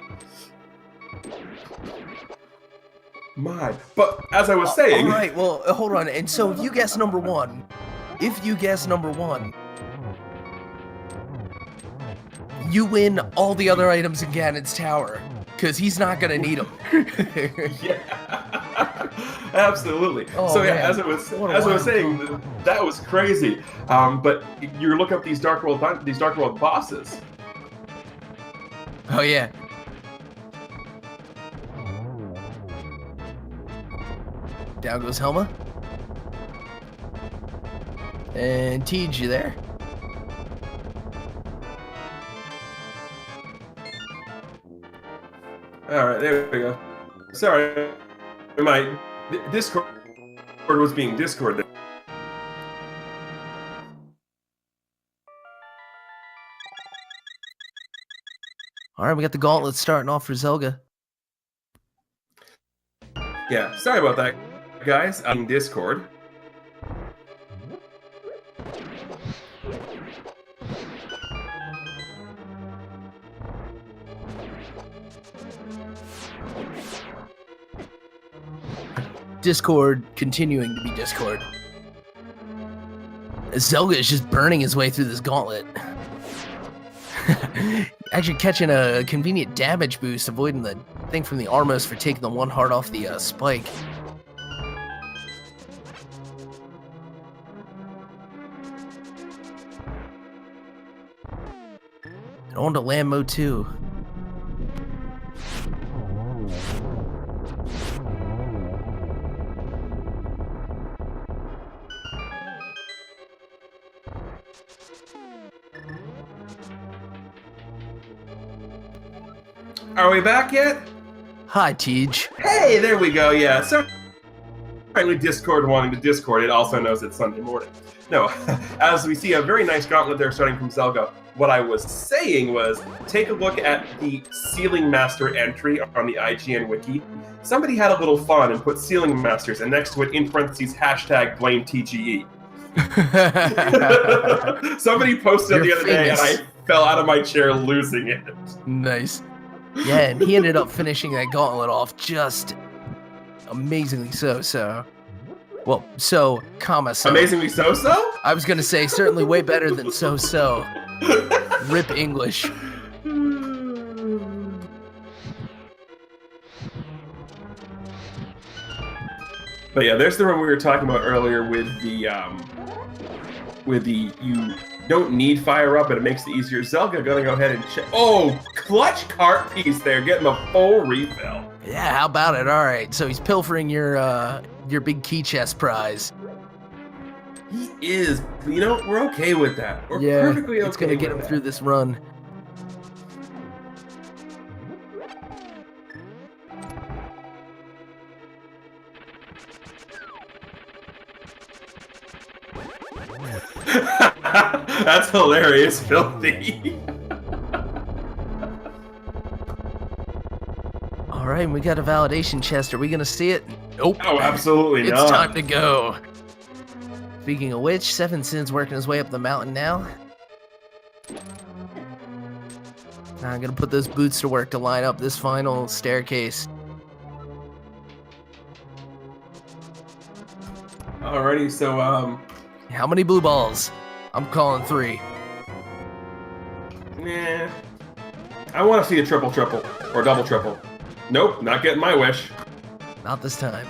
But as I was saying... All right, well, hold on. And so if you guess number 1, you win all the other items in Ganon's tower, because he's not going to need them. Yeah, absolutely. Oh, So yeah, man. as I was What a saying, that was crazy. But you look up these Dark World bosses. Oh, yeah. Down goes Helma. And Tej, you there? All right, there we go. Sorry, my Discord was being Discord. All right, we got the gauntlet starting off for Zelda. Yeah, sorry about that, guys. I'm in Discord. Discord continuing to be Discord. Zelda is just burning his way through this gauntlet. Actually catching a convenient damage boost, avoiding the thing from the Armos for taking the one heart off the spike. And on to land mode 2. Are we back yet? Hi, Tej. Hey, there we go. Yeah, so apparently Discord wanting to Discord. It also knows it's Sunday morning. No, as we see a very nice gauntlet there starting from Zelda. What I was saying was, take a look at the Ceiling Master entry on the IGN wiki. Somebody had a little fun and put Ceiling Masters, and next to it, in parentheses, hashtag blame TGE. Somebody posted You're the other day, and I fell out of my chair losing it. Nice. Yeah, and he ended up finishing that gauntlet off just amazingly so. Well, so. Amazingly so? I was going to say, certainly way better than so. Rip English. But yeah, there's the one we were talking about earlier with the you don't need fire up, but it makes it easier. Zelda gonna go ahead and check. Oh, clutch cart piece there, getting a full refill. Yeah, how about it? All right, so he's pilfering your big key chest prize. He is. You know, we're okay with that. We're perfectly okay. It's gonna get him through this run. That's hilarious, filthy. All right, we got a validation chest. Are we gonna see it? Nope. Oh, absolutely it's not. It's time to go. Speaking of which, SevenS1ns working his way up the mountain now. I'm gonna put those boots to work to line up this final staircase. Alrighty, so how many blue balls? I'm calling 3. Nah. I want to see a triple or double triple. Nope, not getting my wish. Not this time.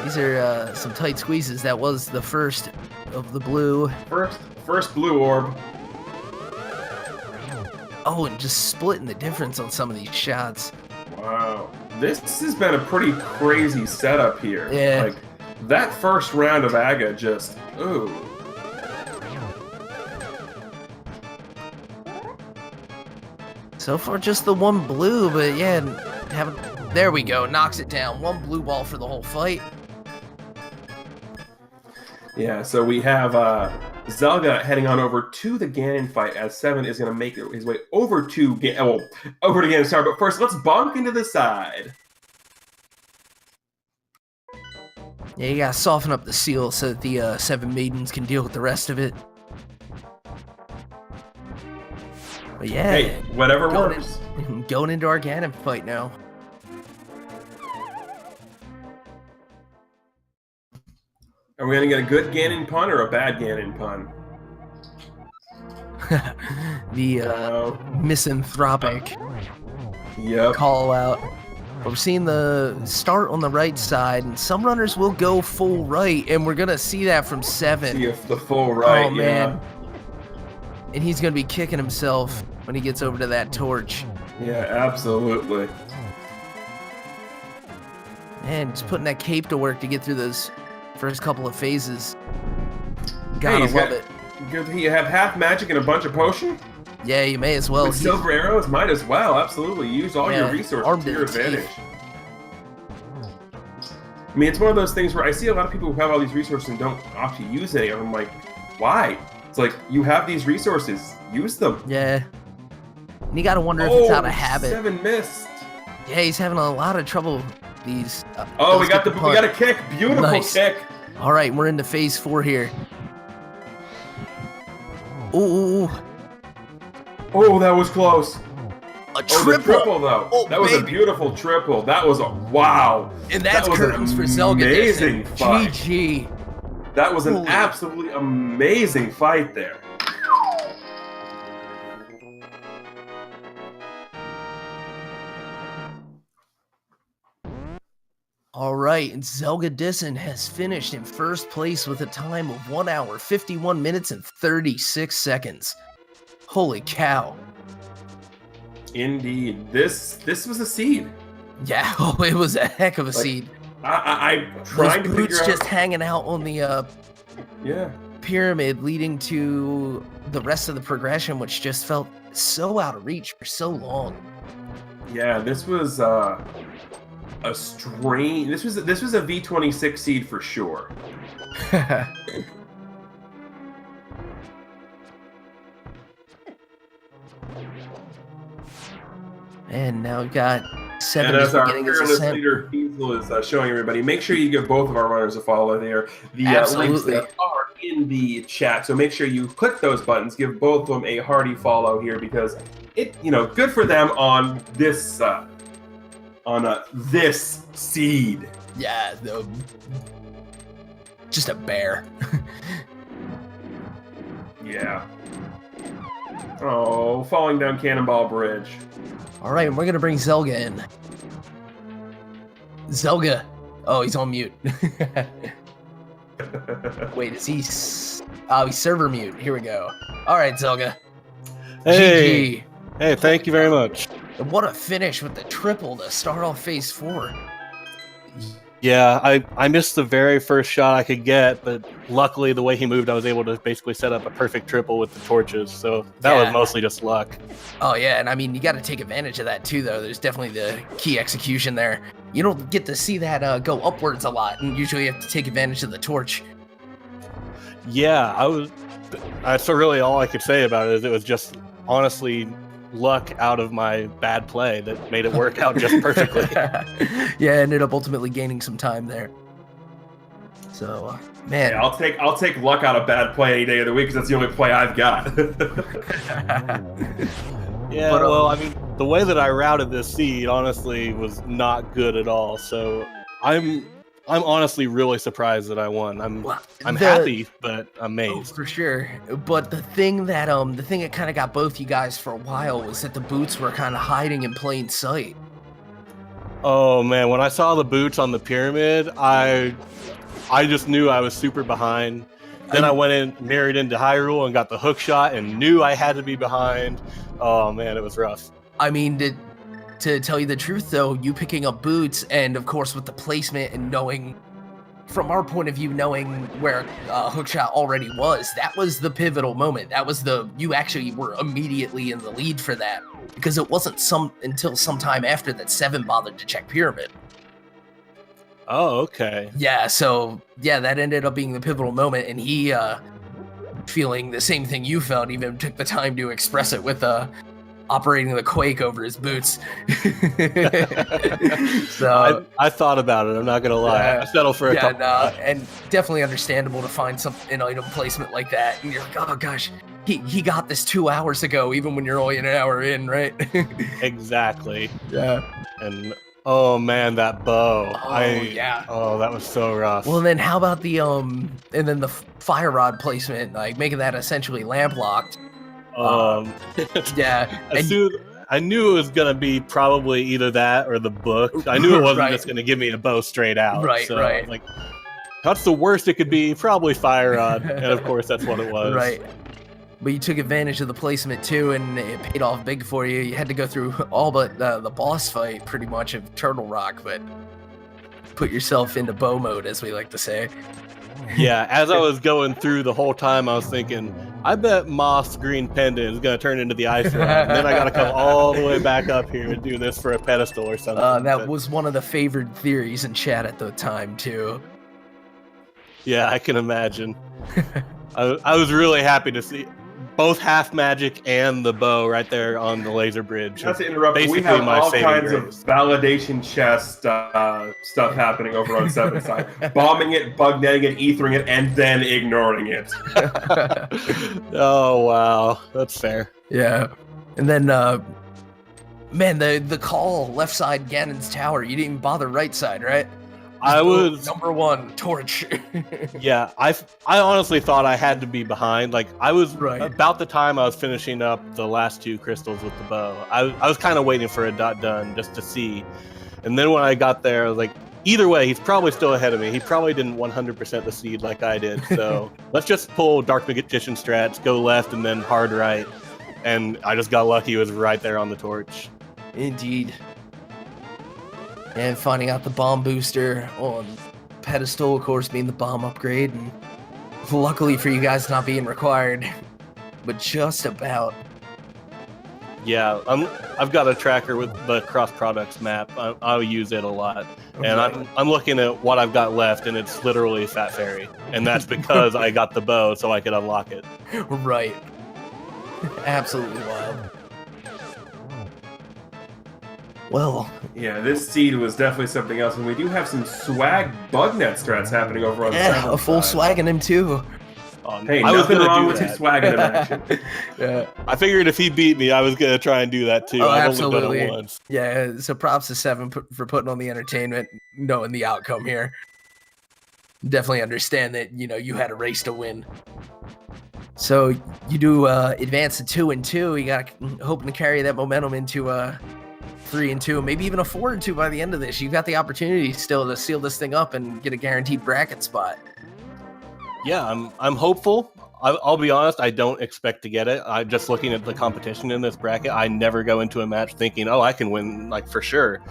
These are some tight squeezes. That was the first of the blue. First blue orb. Oh, and just splitting the difference on some of these shots. Wow. This has been a pretty crazy setup here. Yeah. Like, that first round of Aga just, ooh. So far, just the one blue, but yeah, there we go. Knocks it down. One blue ball for the whole fight. Yeah, so we have Zelda heading on over to the Ganon fight as Seven is going to make his way over to Ganon's tower. But first, let's bonk into the side. Yeah, you gotta soften up the seal so that the 7 maidens can deal with the rest of it. But yeah, hey, whatever works. Going into our Ganon fight now. Are we gonna get a good Ganon pun or a bad Ganon pun? the misanthropic call out. We're seeing the start on the right side, and some runners will go full right, and we're gonna see that from Seven. See if the full right. Oh man, and he's gonna be kicking himself when he gets over to that torch. Yeah, absolutely. Man, just putting that cape to work to get through those first couple of phases. Gotta love it. You have half magic and a bunch of potion? Yeah, you may as well. With silver arrows, might as well. Absolutely. Use all your resources to your advantage. I mean, it's one of those things where I see a lot of people who have all these resources and don't opt to use any of them. I'm like, why? It's like, you have these resources. Use them. Yeah. And you gotta wonder if it's out of habit. 7 missed. Yeah, he's having a lot of trouble. These. We got a kick. Beautiful kick. All right, we're into phase 4 here. Ooh. Oh, that was close. A triple. The triple though. That was a beautiful triple. That was a wow. And that's curtains for Zelda. Amazing fight. GG. That was an absolutely amazing fight there. All right, and zelgadissan has finished in first place with a time of 1 hour, 51 minutes, and 36 seconds. Holy cow. Indeed. This was a seed. Yeah, it was a heck of a seed. I'm trying to figure out... Boots just hanging out on the pyramid, leading to the rest of the progression, which just felt so out of reach for so long. Yeah, this was a strange... This was a V26 seed for sure. And now we've got Seven. And as our fearless leader Diesel is showing everybody, make sure you give both of our runners a follow there. The links there are in the chat, so make sure you click those buttons, give both of them a hearty follow here, because it, good for them on this this seed. Yeah, just a bear. Yeah. Oh, falling down Cannonball Bridge. All right, we're gonna bring Zelga in. Zelga. Oh, he's on mute. Wait, is he? Oh, he's server mute. Here we go. All right, Zelga. Hey. GG. Hey, thank you very much. And what a finish with the triple to start off phase 4. Yeah, I missed the very first shot I could get, but luckily the way he moved, I was able to basically set up a perfect triple with the torches, so that was mostly just luck. Oh yeah, and I mean, you got to take advantage of that too, though. There's definitely the key execution there. You don't get to see that go upwards a lot, and usually you have to take advantage of the torch. Yeah, that's really all I could say about it, is it was just honestly luck out of my bad play that made it work out just perfectly. Yeah, ended up ultimately gaining some time there. So, man, yeah, I'll take luck out of bad play any day of the week, because that's the only play I've got. Yeah, well, I mean, the way that I routed this seed honestly was not good at all. So I'm honestly really surprised that I won. I'm happy, but amazed. Oh, for sure. But the thing that kind of got both you guys for a while was that the boots were kind of hiding in plain sight. Oh man, when I saw the boots on the pyramid, I just knew I was super behind. Then I went in, married into Hyrule, and got the hook shot, and knew I had to be behind. Oh man, it was rough. I mean, to tell you the truth, though, you picking up boots, and of course with the placement and knowing, from our point of view, knowing where hookshot already was, that was the pivotal moment. That was you actually were immediately in the lead for that, because it wasn't until some time after that Seven bothered to check pyramid. Oh, okay. Yeah, so yeah, that ended up being the pivotal moment, and he feeling the same thing you felt, even took the time to express it with operating the quake over his boots. So I thought about it, I'm not gonna lie. I settled for a couple. And definitely understandable to find an item placement like that, and you're like, oh gosh, he got this 2 hours ago, even when you're only an hour in, right? Exactly. Yeah. And oh man, that bow. Yeah. Oh, that was so rough. Well, then how about the and then the fire rod placement, like making that essentially lamp locked. Yeah, I knew it was gonna be probably either that or the book. I knew it wasn't Right. just gonna give me a bow straight out. Right, so, right. Like, that's the worst it could be. Probably fire rod, and of course that's what it was. Right. But you took advantage of the placement too, and it paid off big for you. You had to go through all but the boss fight, pretty much, of Turtle Rock, but put yourself into bow mode, as we like to say. Yeah, as I was going through the whole time, I was thinking, I bet Moss Green Pendant is going to turn into the ice rod. And then I got to come all the way back up here and do this for a pedestal or something. That was one of the favored theories in chat at the time, too. Yeah, I can imagine. I was really happy to see both half magic and the bow right there on the laser bridge. Not to interrupt, but we Basically have my all saving kinds grace. of validation chest stuff happening over on Seven's side. Bombing it, bug netting it, ethering it, and then ignoring it. Oh, wow. That's fair. Yeah. And then, man, the call left side Ganon's tower, you didn't even bother right side, right? I was number one, torch. Yeah, I honestly thought I had to be behind. Like, I was Right. about the time I was finishing up the last 2 crystals with the bow. I was kind of waiting for a dot done just to see. And then when I got there, I was like, either way, he's probably still ahead of me. He probably didn't 100% the seed like I did. So let's just pull Dark Magician strats, go left and then hard right. And I just got lucky. It was right there on the torch. Indeed. And finding out the bomb booster on pedestal, of course, being the bomb upgrade, and luckily for you guys not being required, but just about. Yeah, I've got a tracker with the cross products map. I'll use it a lot, and I'm looking at what I've got left, and it's literally Fat Fairy, and that's because I got the bow so I could unlock it. Right. Absolutely wild. Well, Yeah, this seed was definitely something else, and we do have some swag bug net strats happening over on yeah, Seven's a full side. swag in him too. Hey, I was nothing gonna wrong do with that. his swag in action. Yeah. I figured if he beat me, I was gonna try and do that too. Oh, I've only done absolutely. it once. Yeah, so props to Seven for putting on the entertainment, knowing the outcome here. Definitely understand that, you had a race to win. So you do advance to 2 and 2. You got hoping to carry that momentum into 3 and 2, maybe even a 4 and 2 by the end of this. You've got the opportunity still to seal this thing up and get a guaranteed bracket spot. Yeah, I'm hopeful. I'll be honest, I don't expect to get it. I'm just looking at the competition in this bracket. I never go into a match thinking, oh, I can win, like, for sure.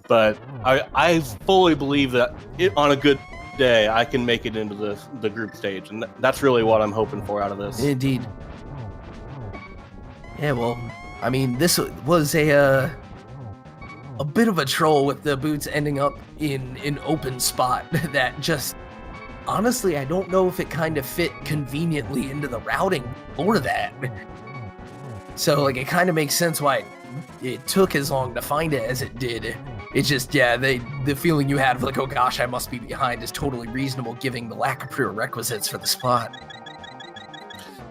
But I fully believe that on a good day, I can make it into the group stage. And that's really what I'm hoping for out of this. Indeed. Yeah, well, I mean, this was a bit of a troll with the boots ending up in an open spot that just... Honestly, I don't know if it kind of fit conveniently into the routing for that. So, like, it kind of makes sense why it took as long to find it as it did. It's just, yeah, the feeling you had of, like, oh gosh, I must be behind is totally reasonable given the lack of prerequisites for the spot.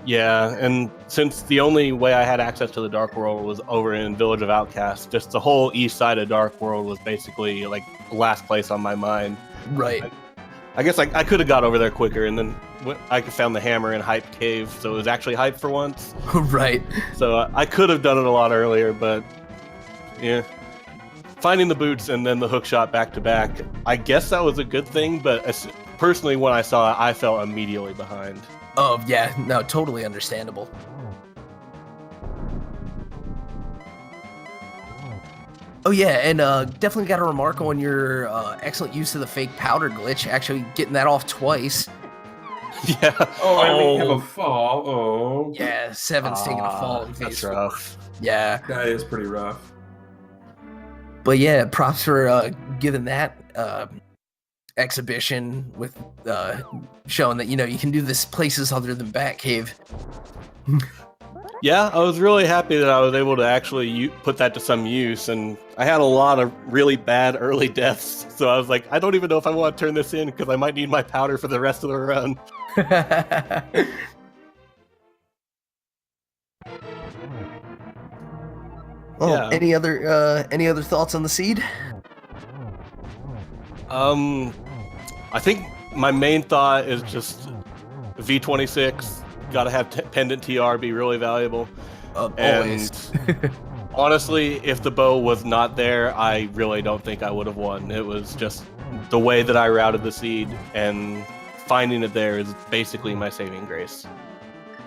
Yeah, and since the only way I had access to the Dark World was over in Village of Outcasts, just the whole east side of Dark World was basically, like, last place on my mind. Right. I guess I could have got over there quicker, and then I found the hammer in Hype Cave, so it was actually hype for once. Right. So I could have done it a lot earlier, but yeah. Finding the boots and then the hook shot back to back, I guess that was a good thing, but personally when I saw it, I felt immediately behind. Oh, yeah, no, totally understandable. Oh yeah, and definitely got a remark on your excellent use of the fake powder glitch, actually getting that off twice. Yeah. Oh, I only have a fall. Oh. Yeah, Seven's taking a fall in That's phase. rough. Yeah, That is pretty rough. but yeah, props for giving that exhibition with showing that, you can do this places other than Batcave. Yeah, I was really happy that I was able to actually put that to some use, and I had a lot of really bad early deaths, so I was like, I don't even know if I want to turn this in, because I might need my powder for the rest of the run. Well, Yeah. any other thoughts on the seed? I think my main thought is just V26, gotta have pendant TR be really valuable. Always. And honestly, if the bow was not there, I really don't think I would have won. It was just the way that I routed the seed, and finding it there is basically my saving grace.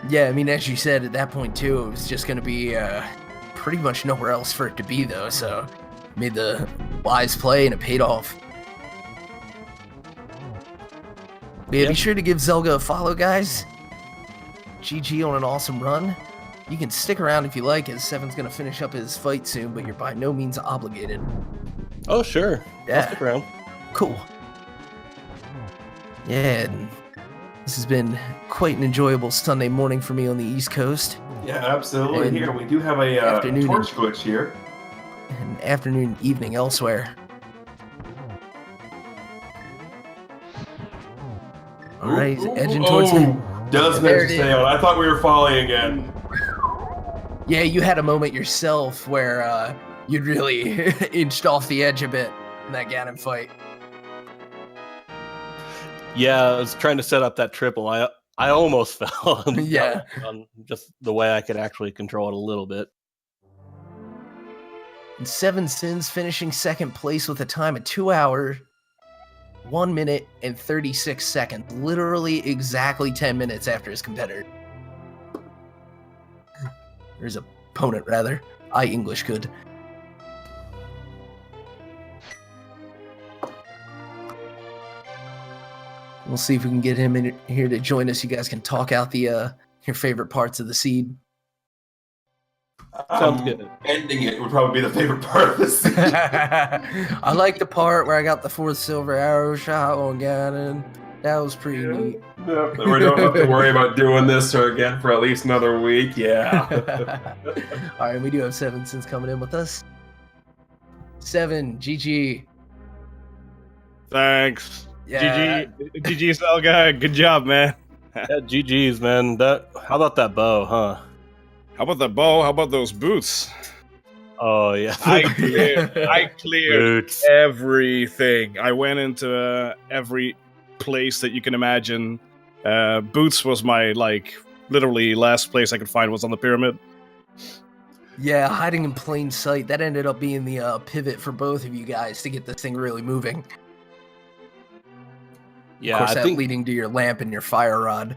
Yeah, I mean, as you said, at that point, too, it was just going to be pretty much nowhere else for it to be, though, so made the wise play, and it paid off. But yeah, be sure to give Zelga a follow, guys. GG on an awesome run. You can stick around if you like, as Seven's going to finish up his fight soon, but you're by no means obligated. Oh, sure. Yeah. I'll stick around. Cool. Yeah, and this has been quite an enjoyable Sunday morning for me on the East Coast. Yeah, absolutely. And here, we do have a torch glitch here. And afternoon, evening elsewhere. All right, edging towards me. Does manage to stay on. I thought we were falling again. Yeah, you had a moment yourself where you'd really inched off the edge a bit in that Ganon fight. Yeah, I was trying to set up that triple. I almost fell. Yeah. On just the way I could actually control it a little bit. And SevenS1ns finishing second place with a time of 2 hours, 1 minute, and 36 seconds. Literally exactly 10 minutes after his competitor. Or his opponent, rather. I English could. We'll see if we can get him in here to join us. You guys can talk out the your favorite parts of the seed. Sounds good. Ending it would probably be the favorite part of the scene. I like the part where I got the 4th silver arrow shot on Ganon. That was pretty neat. Yep, we don't have to worry about doing this again for at least another week. Yeah. All right, we do have SevenS1ns coming in with us. 7, GG. Thanks. Yeah. GG Zelga. Good job, man. Yeah, GG's, man. How about that bow, huh? How about the bow? How about those boots? Oh, yeah. I cleared Boots. everything. I went into every place that you can imagine. Boots was my, literally last place I could find was on the pyramid. Yeah, hiding in plain sight. That ended up being the pivot for both of you guys to get this thing really moving. Yeah, of course, I that think leading to your lamp and your fire rod.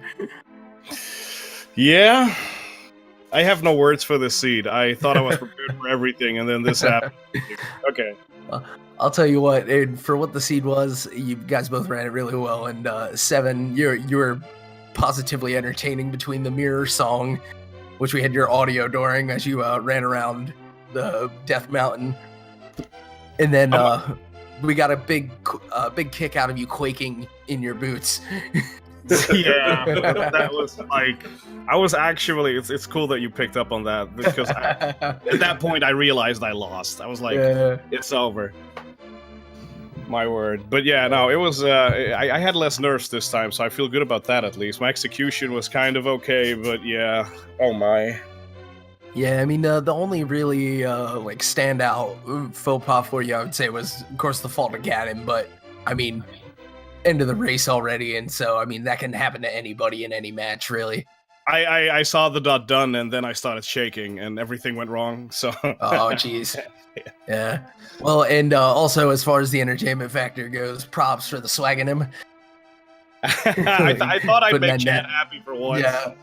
Yeah. I have no words for this seed. I thought I was prepared for everything, and then this happened. Okay. I'll tell you what, and for what the seed was, you guys both ran it really well. And 7, you were positively entertaining between the mirror song, which we had your audio during as you ran around the Death Mountain, and then we got a big kick out of you quaking in your boots. Yeah, that was I was actually. It's cool that you picked up on that because at that point I realized I lost. I was like, It's over. My word. But yeah, no, it was. I had less nerfs this time, so I feel good about that at least. My execution was kind of okay, but yeah. Oh my. Yeah, I mean, the only really standout faux pas for you, I would say, was of course the fault of Ganon. But I mean, end of the race already, and so I mean that can happen to anybody in any match, really. I saw the dot done, and then I started shaking, and everything went wrong. So. Oh, jeez. Yeah. Well, and also as far as the entertainment factor goes, props for the swagging him. I thought I'd make Chad happy for once. Yeah.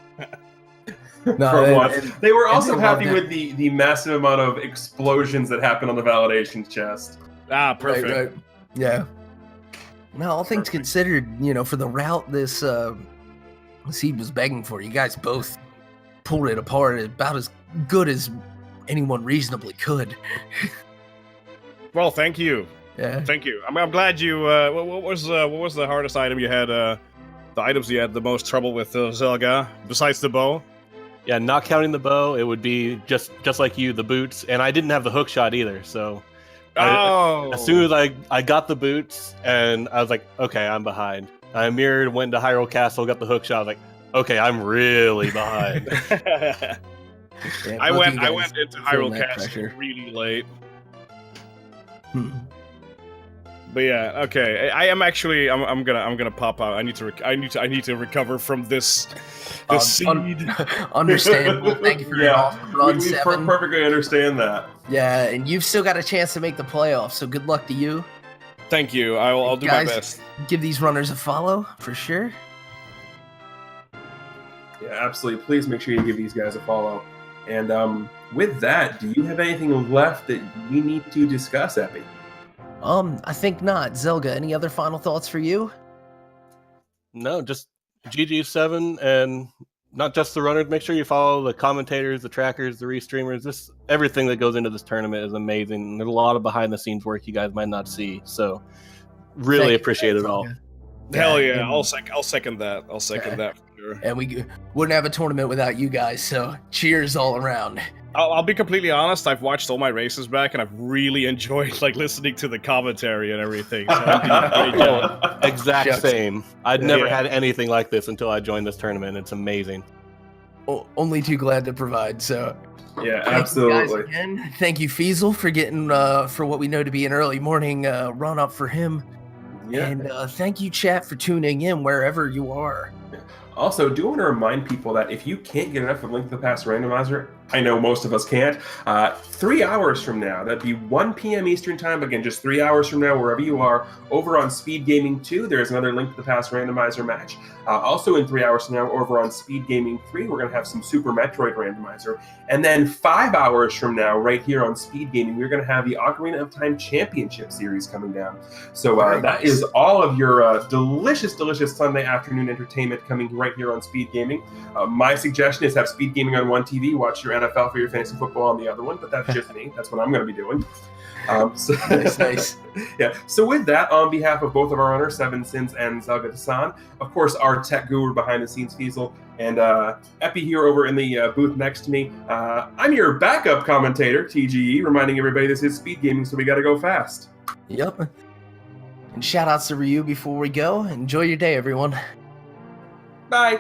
No, they were also happy with the massive amount of explosions that happened on the validation chest. Ah, perfect. Right. Yeah. Now, all things considered, for the route this seed was begging for, you guys both pulled it apart about as good as anyone reasonably could. Well, thank you. Yeah. Thank you. I'm glad you. What was the hardest item you had? The items you had the most trouble with, Zelga, besides the bow? Yeah, not counting the bow, it would be just like you, the boots, and I didn't have the hook shot either. So, as soon as I got the boots, and I was like, okay, I'm behind. I mirrored, went to Hyrule Castle, got the hook shot. I was like, okay, I'm really behind. Yeah, I went into feeling Hyrule that Castle pressure. really late. But yeah, okay. I am actually. I'm gonna pop out. I need to recover from this. The seed. Understandable. Thank you for your awesome run, we Seven. perfectly understand that. Yeah, and you've still got a chance to make the playoffs, so good luck to you. Thank you. I'll do my best. Give these runners a follow for sure. Yeah, absolutely. Please make sure you give these guys a follow. And with that, do you have anything left that we need to discuss, Epi? I think not. Zelga, any other final thoughts for you? No, just GG7 and not just the runners. Make sure you follow the commentators, the trackers, the restreamers. This everything that goes into this tournament is amazing. There's a lot of behind the scenes work you guys might not see. So really appreciate it all. Hell yeah! I'll second that. I'll second that for sure. And we wouldn't have a tournament without you guys. So cheers all around. I'll be completely honest. I've watched all my races back, and I've really enjoyed listening to the commentary and everything. So great job. Exact same. I'd never had anything like this until I joined this tournament. It's amazing. Only too glad to provide. So yeah, absolutely. Thank you guys again. Thank you, Feasel, for getting for what we know to be an early morning run up for him. Yeah. And thank you, chat, for tuning in wherever you are. Also, do want to remind people that if you can't get enough of Link to the Past Randomizer, I know most of us can't, 3 hours from now, that'd be 1 p.m. Eastern Time, again, just 3 hours from now, wherever you are, over on Speed Gaming 2, there's another Link to the Past Randomizer match. Also in 3 hours from now, over on Speed Gaming 3, we're going to have some Super Metroid Randomizer. And then 5 hours from now, right here on Speed Gaming, we're going to have the Ocarina of Time Championship Series coming down. So that is all of your delicious, delicious Sunday afternoon entertainment coming right here on Speed Gaming. My suggestion is have Speed Gaming on one TV, watch your NFL for your fantasy football on the other one, but that's just me. That's what I'm going to be doing. Nice. Yeah. So with that, on behalf of both of our owners, SevenS1ns and zelgadissan, of course, our tech guru behind the scenes, Feasel, and Epi here over in the booth next to me. I'm your backup commentator, TGE, reminding everybody this is Speed Gaming, so we got to go fast. Yep. And shout outs to Ryu before we go. Enjoy your day, everyone. Bye.